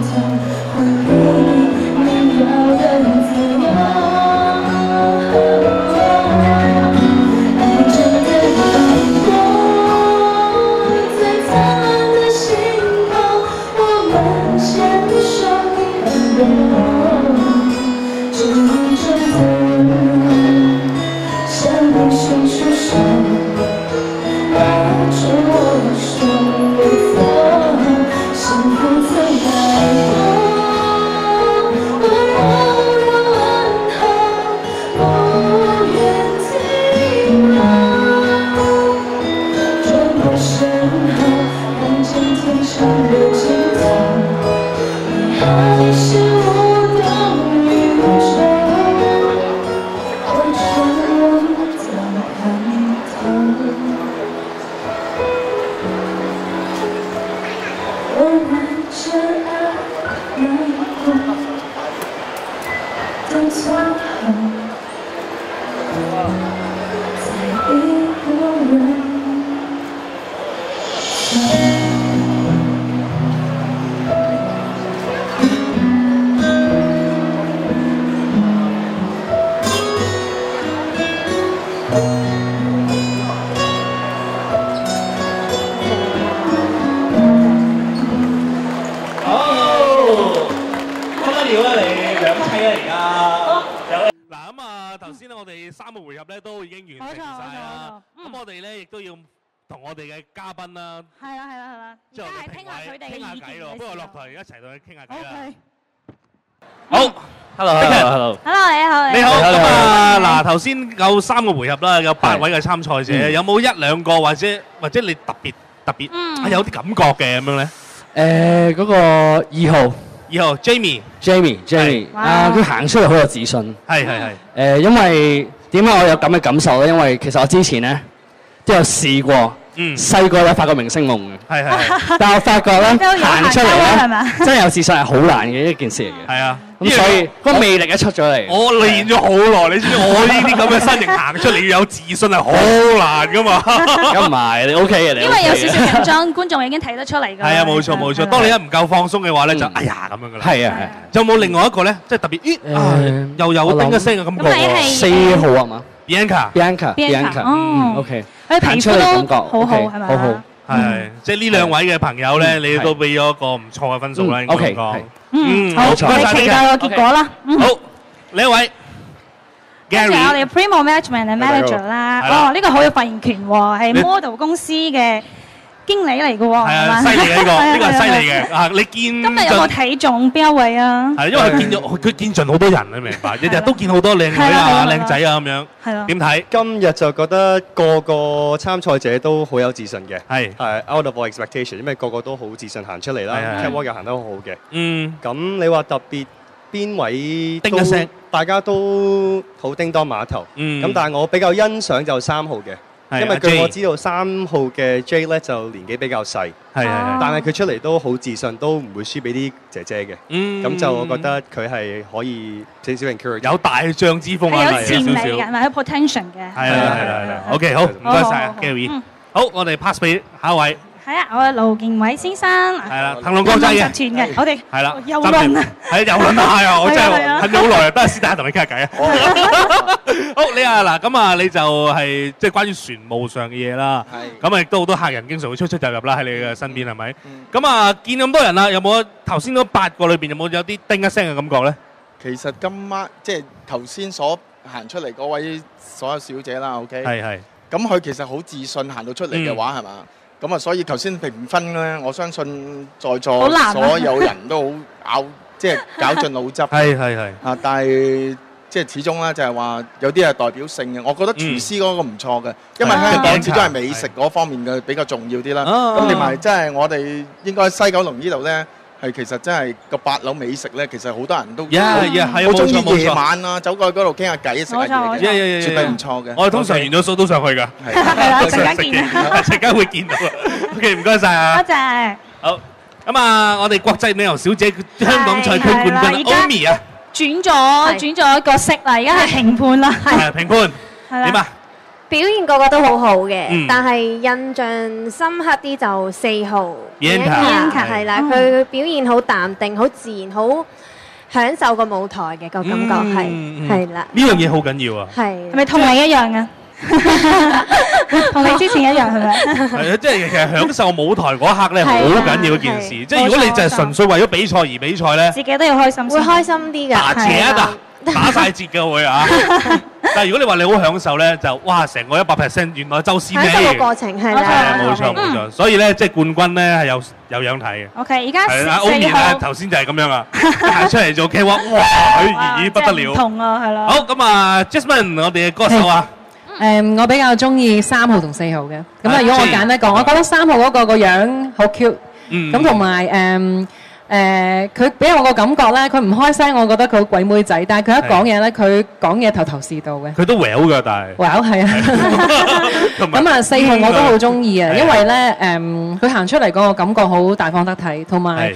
头，还给你要的自由。爱真的伸出手，拉住我的手，微风，幸福在来过，默默问候，不愿停留。转过身后，看见天上的尽头，你还是无动于衷。3個回合咧都已經完成晒啦。咁我哋咧亦都要同我哋嘅嘉賓啦，係啦，而家係聽下佢哋嘅意見嘅。不過落台一齊同佢傾下偈啦。好 ，Hello， 你好。咁啊，嗱，頭先有3個回合啦，有8位嘅參賽者，有冇1兩個或者你特別有啲感覺嘅咁樣咧？嗰個2號 Jamie， 佢行出嚟好有自信。係。因為點解我有咁嘅感受咧？因為其實我之前咧都有試過，細個有發過明星夢嘅。係。但我發覺咧行出嚟咧，真係有自信係好難嘅一件事嚟嘅。係啊。咁所以個魅力一出咗嚟。我練咗好耐，你知唔知我呢啲咁嘅身形行出嚟要有自信係好難噶嘛？咁唔係，你 OK 嘅你。因為有少少緊張，觀眾已經睇得出嚟㗎。係啊，冇錯。當你一唔夠放鬆嘅話咧，就哎呀咁樣㗎啦。係啊。有冇另外一個咧？即係特別又有叮一聲嘅感覺喎。4號啊嘛 ？Bianca。OK。佢皮膚都好好係咪？好好。係，即係呢兩位嘅朋友咧，你都俾咗一個唔錯嘅分數啦，應該咁講。好，我哋期待個結果啦。好，呢一位 Gary，我哋 Primo Management 嘅 manager 啦。哦，呢個好有發言權喎，係 model 公司嘅經理嚟嘅喎。係啊，犀利嘅呢個係犀利嘅啊！你見今日有冇睇中邊一位啊？係因為佢見盡好多人，你明白？日日都見好多靚女啊、靚仔啊咁樣。係咯。點睇？今日就覺得個個參賽者都好有自信嘅。係 out of our expectation，因為個個都好自信行出嚟啦 ，catwalk 又行得好好嘅。咁你話特別邊位叮一聲，大家都好叮當碼頭。咁但係我比較欣賞就3號嘅。因為據我知道3號嘅 J 咧就年紀比較細，但係佢出嚟都好自信，都唔會輸俾啲姐姐嘅。咁就我覺得佢係可以少少 encourage，有大將之風啊，有潛力嘅，係咪有 potential 嘅？係啦。OK， 好，唔該晒 Gary。好，我哋 pass 俾下一位。係啊，我係盧健偉先生。係啦，騰龍國際嘅集團嘅，我哋係啦，遊輪啊，係遊輪啊，係啊，我真係恨咗好耐啊，得師弟同你傾下偈啊。好，你啊嗱，咁啊，你就係即係關於船務上嘅嘢啦。係。咁啊，亦都好多客人經常會出入入啦，喺你嘅身邊係咪？咁啊，見咁多人啦，有冇頭先嗰8個裏邊有冇有啲叮一聲嘅感覺咧？其實今晚即係頭先所行出嚟嗰位所有小姐啦 ，OK。係。咁佢其實好自信行到出嚟嘅話係嘛？咁啊，所以頭先評分咧，我相信在座所有人都好即係絞盡腦汁。係。啊，但係即係始終咧，就係話有啲係代表性嘅。我覺得廚師嗰個唔錯嘅，因為香港始終係美食嗰方面嘅比較重要啲啦。咁同埋即係我哋應該西九龍呢度咧。係其實真係個8樓美食咧，其實好多人都好中意夜晚啊，走過去嗰度傾下偈食下嘢嘅，絕對唔錯嘅。我哋通常完咗數都上去㗎，係啦，陣間見，陣間會見到啊。OK， 唔該曬啊。多謝。好，咁啊，我哋國際美遊小姐香港賽區冠軍 Omi 啊，轉咗角色啦，而家係評判啦，係評判點啊？表現個個都好好嘅，但係印象深刻啲就4號 Bianca 係啦，佢表現好淡定、好自然、好享受個舞台嘅個感覺係啦。呢樣嘢好緊要啊！係咪同你一樣啊？同你之前一樣係咪？係啊，即係其實享受舞台嗰一刻咧，好緊要一件事。即係如果你就係純粹為咗比賽而比賽咧，自己都要開心，會開心啲㗎。打晒折嘅會啊！但係如果你話你好享受咧，就哇成個100%原來周先享受個過程係啦，冇錯冇錯。所以咧即係冠軍咧係有樣睇嘅。 OK， 而家係啦，歐4面咧號頭先就係咁樣啊，行出嚟做 K 哇，咦不得了！唔同啊，係啦。好咁啊 ，Jasmine 我哋嘅歌手啊。我比較中意3號同4號嘅。咁啊，如果我揀一個，我覺得3號嗰個樣好 cute。咁同埋佢俾我個感覺咧，佢唔開聲，我覺得佢好鬼妹仔。但係佢一講嘢咧，佢講嘢頭頭是道嘅。佢都 well 㗎，但係。well 係啊。咁啊，4號我都好中意啊，因為咧佢行出嚟嗰個感覺好大方得體，同埋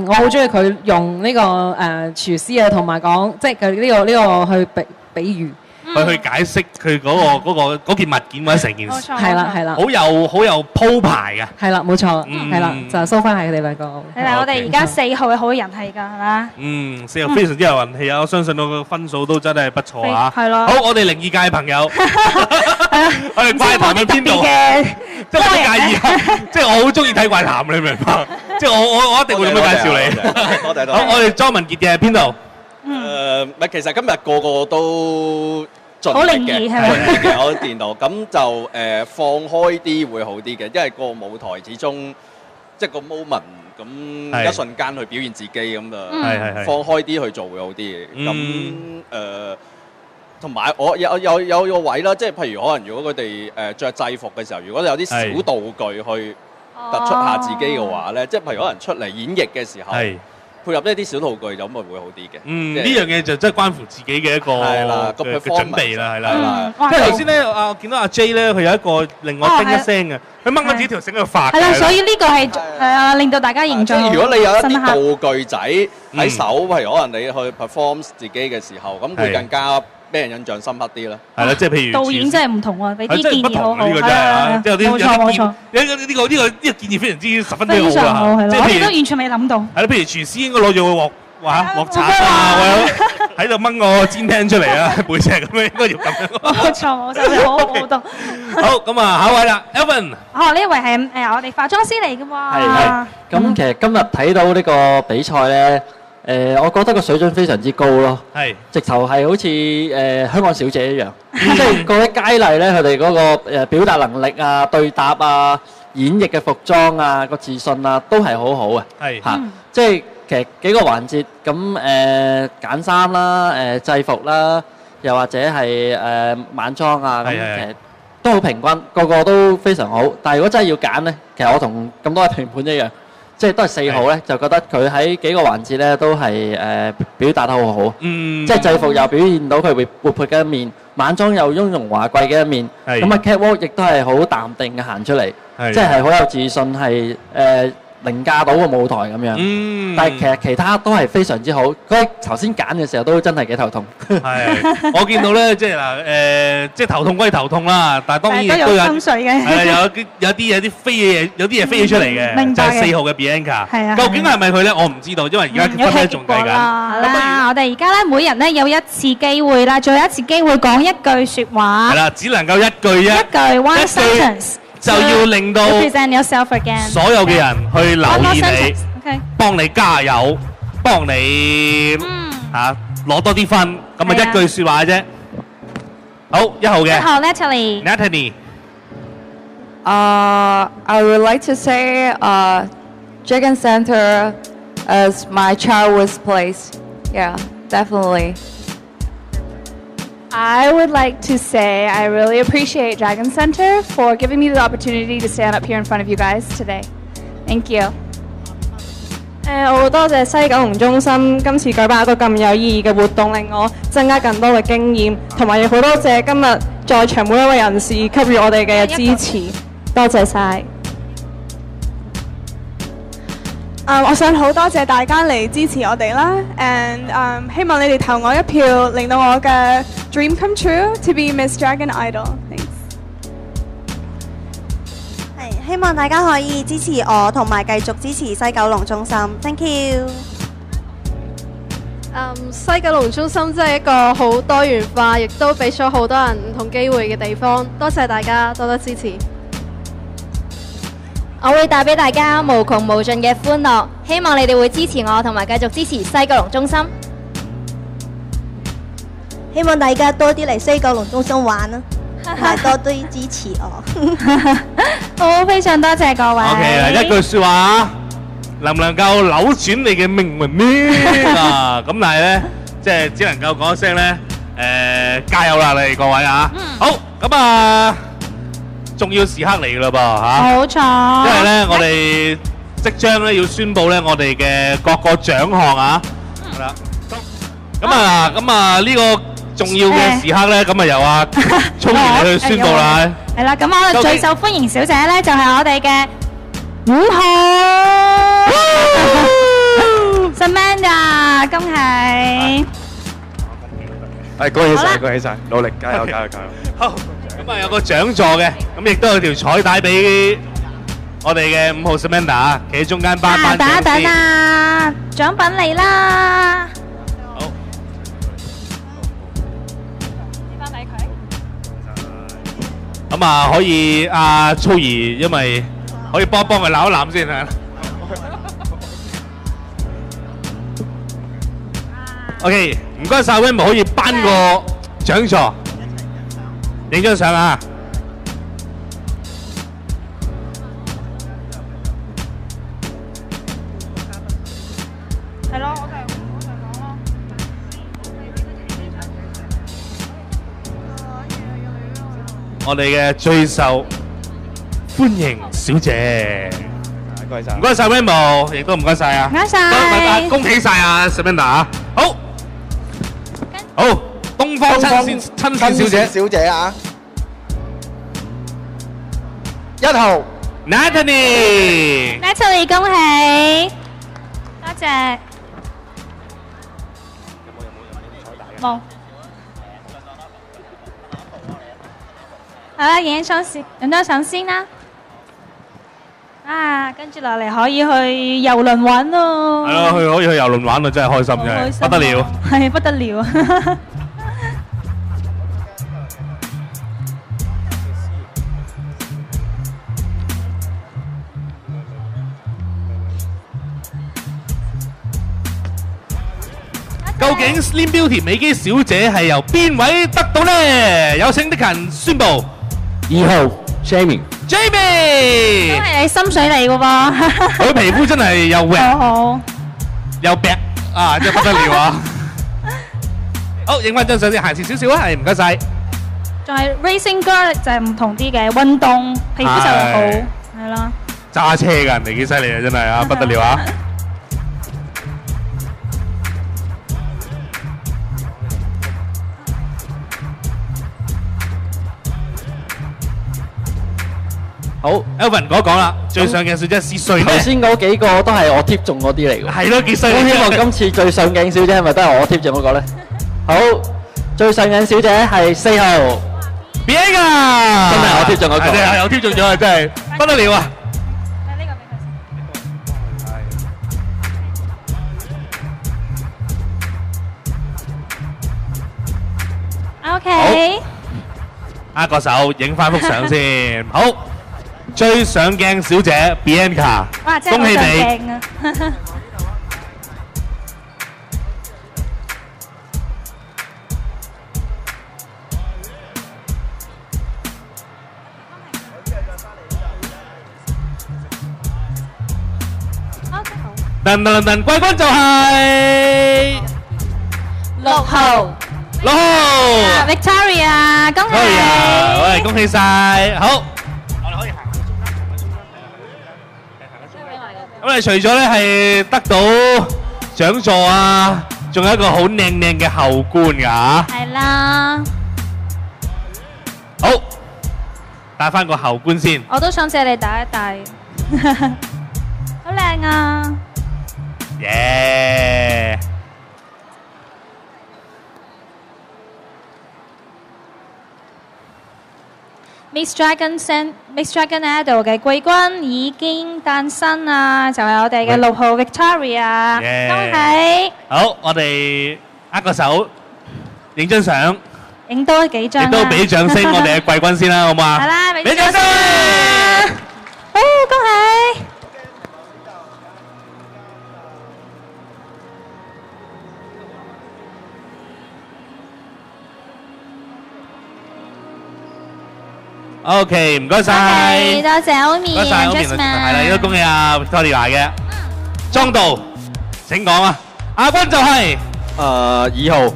我好中意佢用呢個廚師啊，同埋講即係佢呢個去比喻。去解釋佢嗰件物件或者成件事，係啦係啦，好有鋪排嘅，係啦冇錯，係啦就收翻係佢哋兩個。係啦，我哋而家4號係好人氣㗎，係嘛？4號非常之有人氣啊！我相信到個分數都真係不錯啊！係咯。好，我哋靈異界嘅朋友，我哋怪談喺邊度？即係我介意啊！即係我好中意睇怪談，你明白？即係我一定會咁樣介紹你。多謝。好，我哋莊文傑嘅邊度？唔係，其實今日個個都盡力嘅，盡力嘅，我見到。咁就放開啲會好啲嘅，因為個舞台始終即係個 moment，咁一瞬間去表現自己咁啊，放開啲去做會好啲嘅。咁同埋我有個位啦，即係譬如可能如果佢哋着制服嘅時候，如果有啲小道具去突出下自己嘅話咧，即係譬如可能出嚟演繹嘅時候。配合一啲小道具咁咪會好啲嘅。呢樣嘢就真係關乎自己嘅一個嘅準備啦，係啦。即係頭先咧，我見到阿 J 咧，佢有一個令我叮一聲嘅，佢掹緊自己條繩喺度發。係啦，所以呢個係令到大家形象。如果你有一啲道具仔喺手，譬如可能你去 perform 自己嘅時候，咁會更加俾人印象深刻啲啦。係啦，即係譬如導演真係唔同喎，俾啲建議好好。呢個真係，即係有啲冇錯。呢個建議非常之十分之好啊！即係我哋都完全未諗到。係啦，譬如廚師應該攞住個鑊鏟啊，喺度掹個煎 pan 出嚟啊，背脊咁樣應該要咁樣。冇錯，真係好好多。好，咁啊，下一位啦 ，Alvin。呢位係我哋化妝師嚟嘅喎。係。咁其實今日睇到呢個比賽咧。我覺得個水準非常之高咯，直頭係好似香港小姐一樣，即係各位佳麗咧，佢哋嗰個表達能力啊、對答啊、演繹嘅服裝啊、個自信啊，都係好好嘅，嚇，即係其實幾個環節咁揀衫啦、制服啦，又或者係晚裝啊，咁其實都好平均，個個都非常好。但係如果真係要揀咧，其實我同咁多位評判一樣。即係都係4號咧，就覺得佢喺幾個環節咧都係表達得好好。即係制服又表現到佢活潑嘅一面，晚裝又雍容華貴嘅一面。咁啊 catwalk 亦都係好淡定嘅行出嚟，即係好有自信，係凌駕到個舞台咁樣。但係其實其他都係非常之好。佢頭先揀嘅時候都真係幾頭痛。係，我見到咧，即係嗱即係頭痛歸頭痛啦，但係當然亦都有心水嘅。係啦，有啲飛嘅嘢，有啲嘢飛咗出嚟嘅，就係4號嘅 Bianca。係啊。究竟係咪佢咧？我唔知道，因為而家分咧仲計緊。好啦，我哋而家咧每人咧有一次機會啦，最後一次機會講一句説話。係啦，只能夠一句啫。一句 one sentence。就要令到 present yourself again 所有嘅人去留意你，幫你加油，幫你攞多啲分，咁啊一句説話啫。好，1號嘅。1號 Natalie。Natalie。I would like to say Dragon Center as my childhood place. Yeah, definitely. I would like to say I really appreciate Dragon Center for giving me the opportunity to stand up here in front of you guys today. Thank you. 我好多謝西九龍中心今次舉辦一個咁有意義嘅活動，令我增加更多嘅經驗，同埋亦好多謝今日在場每一位人士給予我哋嘅支持，多謝晒。我想好多謝大家嚟支持我哋啦 ，and 希望你哋投我一票，令到我嘅 dream come true to be Miss Dragon Idol。Thanks。係，希望大家可以支持我，同埋繼續支持西九龍中心。Thank you。西九龍中心真係一個好多元化，亦都俾咗好多人唔同機會嘅地方。多謝大家，多多支持。我會帶俾大家無窮無盡嘅歡樂，希望你哋會支持我，同埋繼續支持西九龍中心。希望大家多啲嚟西九龍中心玩啦，同埋多啲支持我。好，非常多謝各位。 OK， 一句説話，能唔能夠扭轉你嘅命運呢？啊，咁但係咧，即係只能夠講一聲咧，加油啦，你哋各位啊！好，咁啊，重要時刻嚟㗎啦噃嚇。冇錯。因為咧，我哋即將咧要宣佈咧，我哋嘅各個獎項啊，係啦。咁啊，呢個重要嘅時刻咧，咁啊由阿聰兒去宣佈啦。係啦，咁我哋最受歡迎小姐咧就係我哋嘅5號 Samantha， 恭喜！恭喜晒，恭喜晒，努力，加油，加油，加油！好，咁啊有個獎座嘅，咁亦都有條彩帶俾我哋嘅5號 Samantha 啊，企喺中間頒獎等一等啊，獎品嚟啦！咁啊，可以阿粗兒，因為可以幫佢攬一攬先啊。OK， 唔該晒 Rainbow， 可以頒個獎座，影張相啊！係咯，我哋嘅最受歡迎小姐，唔該晒 Rainbow， 亦都唔該晒啊！唔該晒，恭喜晒啊 Samantha 啊！好，東方親善小姐啊，1號 Natalie， 恭喜，多謝。冇。好啦，影張相先啦。啊，跟住落嚟可以去遊輪玩咯。係咯，可以去遊輪玩啊，真係開心，真係不得了。係不得了啊！究竟 Slim Beauty 美肌小姐係由邊位得到呢？有請的人宣佈。2號 Jamie， 都係你心水嚟嘅噃。佢皮膚真係又滑又白啊，真係不得了啊！好，影翻張相先，行前少少啊，係唔該晒。仲係 Racing Girl 就係唔同啲嘅運動，皮膚就好，係啦。揸車㗎，人哋幾犀利啊，真係啊，不得了啊！好 ，Elvin 講啦，最上鏡小姐是誰呢？頭先嗰幾個都係我貼中嗰啲嚟㗎。係咯，幾犀利！我希望今次最上鏡小姐係咪都係我貼中嗰個咧？好，最上鏡小姐係4號 Bianca， 真係我貼中嗰個，係有貼中咗啊！真係不得了啊！ OK， 握個手，影翻幅相先。好，最上鏡小姐 Bianca， 恭喜你！噔，季軍就係6號。Victoria， 恭喜！喂，恭喜晒！好，我哋可以行到中間。咁你除咗咧係得到獎座啊，仲有一個好靚嘅後冠㗎嚇。係啦。好，戴翻個後冠先。我都想借你戴一戴，好靚啊！耶！Miss Dragon Idol 嘅季軍已經誕生啦，就係我哋嘅6號 Victoria， 恭喜！好，我哋握個手，影張相，影多幾張，亦都俾掌聲我哋嘅季軍先啦，好嘛？係啦，俾掌聲！好，恭喜！ OK， 唔該晒。多謝 Omi，唔該晒 Omi， 係啦，亦都恭喜阿 Victoria 嘅。莊道，請講啊！亞軍就係2號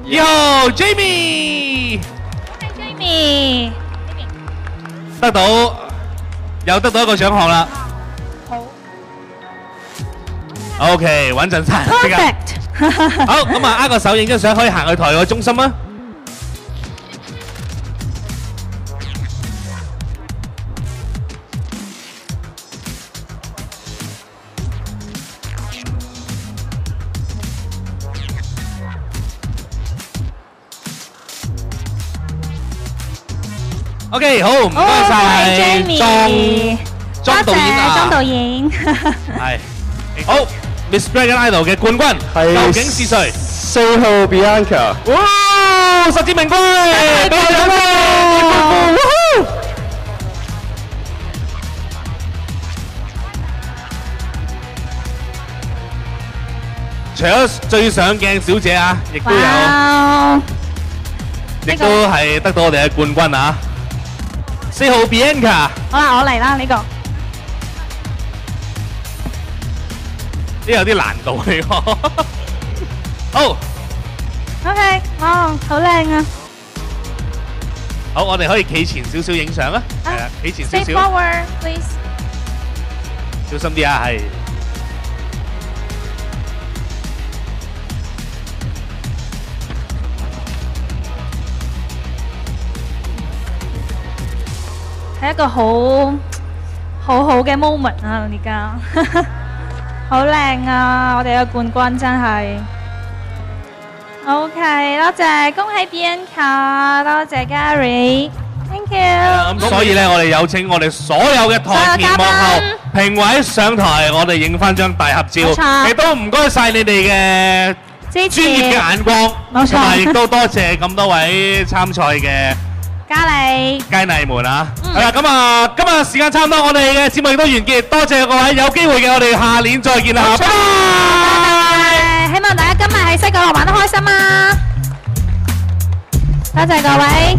，2號 Jamie， Jamie 得到又得到一個獎項啦。好。OK， 穩陣晒。Perfect。好，咁啊，握個手影張相，可以行去台嘅中心啊。OK， 好，唔該晒莊導演啊，莊導演，係好 Miss Dragon Idol 嘅冠軍究竟是誰？4號 Bianca， 哇，實至名歸，俾我掌聲！除咗最上鏡小姐啊，亦都有，亦都係得到我哋嘅冠軍啊！4號 Bianca， 好啦，我嚟啦呢個，呢有啲難度嚟喎。好 ，OK， 哇，好靚啊！好，我哋可以企前少少影相啊，係啊，企前少 Stay 少。forward, please。小心啲啊，係。係一個好嘅 moment 啊！而家好靚啊！我哋嘅冠軍真係 OK， 多謝，恭喜 Bianca， 多謝 Gary，Thank you。咁所以咧，我哋有請我哋所有嘅台前幕後評委上台，我哋影翻張大合照。亦都唔該晒你哋嘅專業嘅眼光，冇錯，同埋亦都多謝咁多位參賽嘅佳麗們啊！係啦，咁啊，今日時間差唔多，我哋嘅節目亦都完結，多謝各位，有機會嘅我哋下年再見啦！拜拜！希望大家今日喺西九龍玩得開心啊！多謝各位。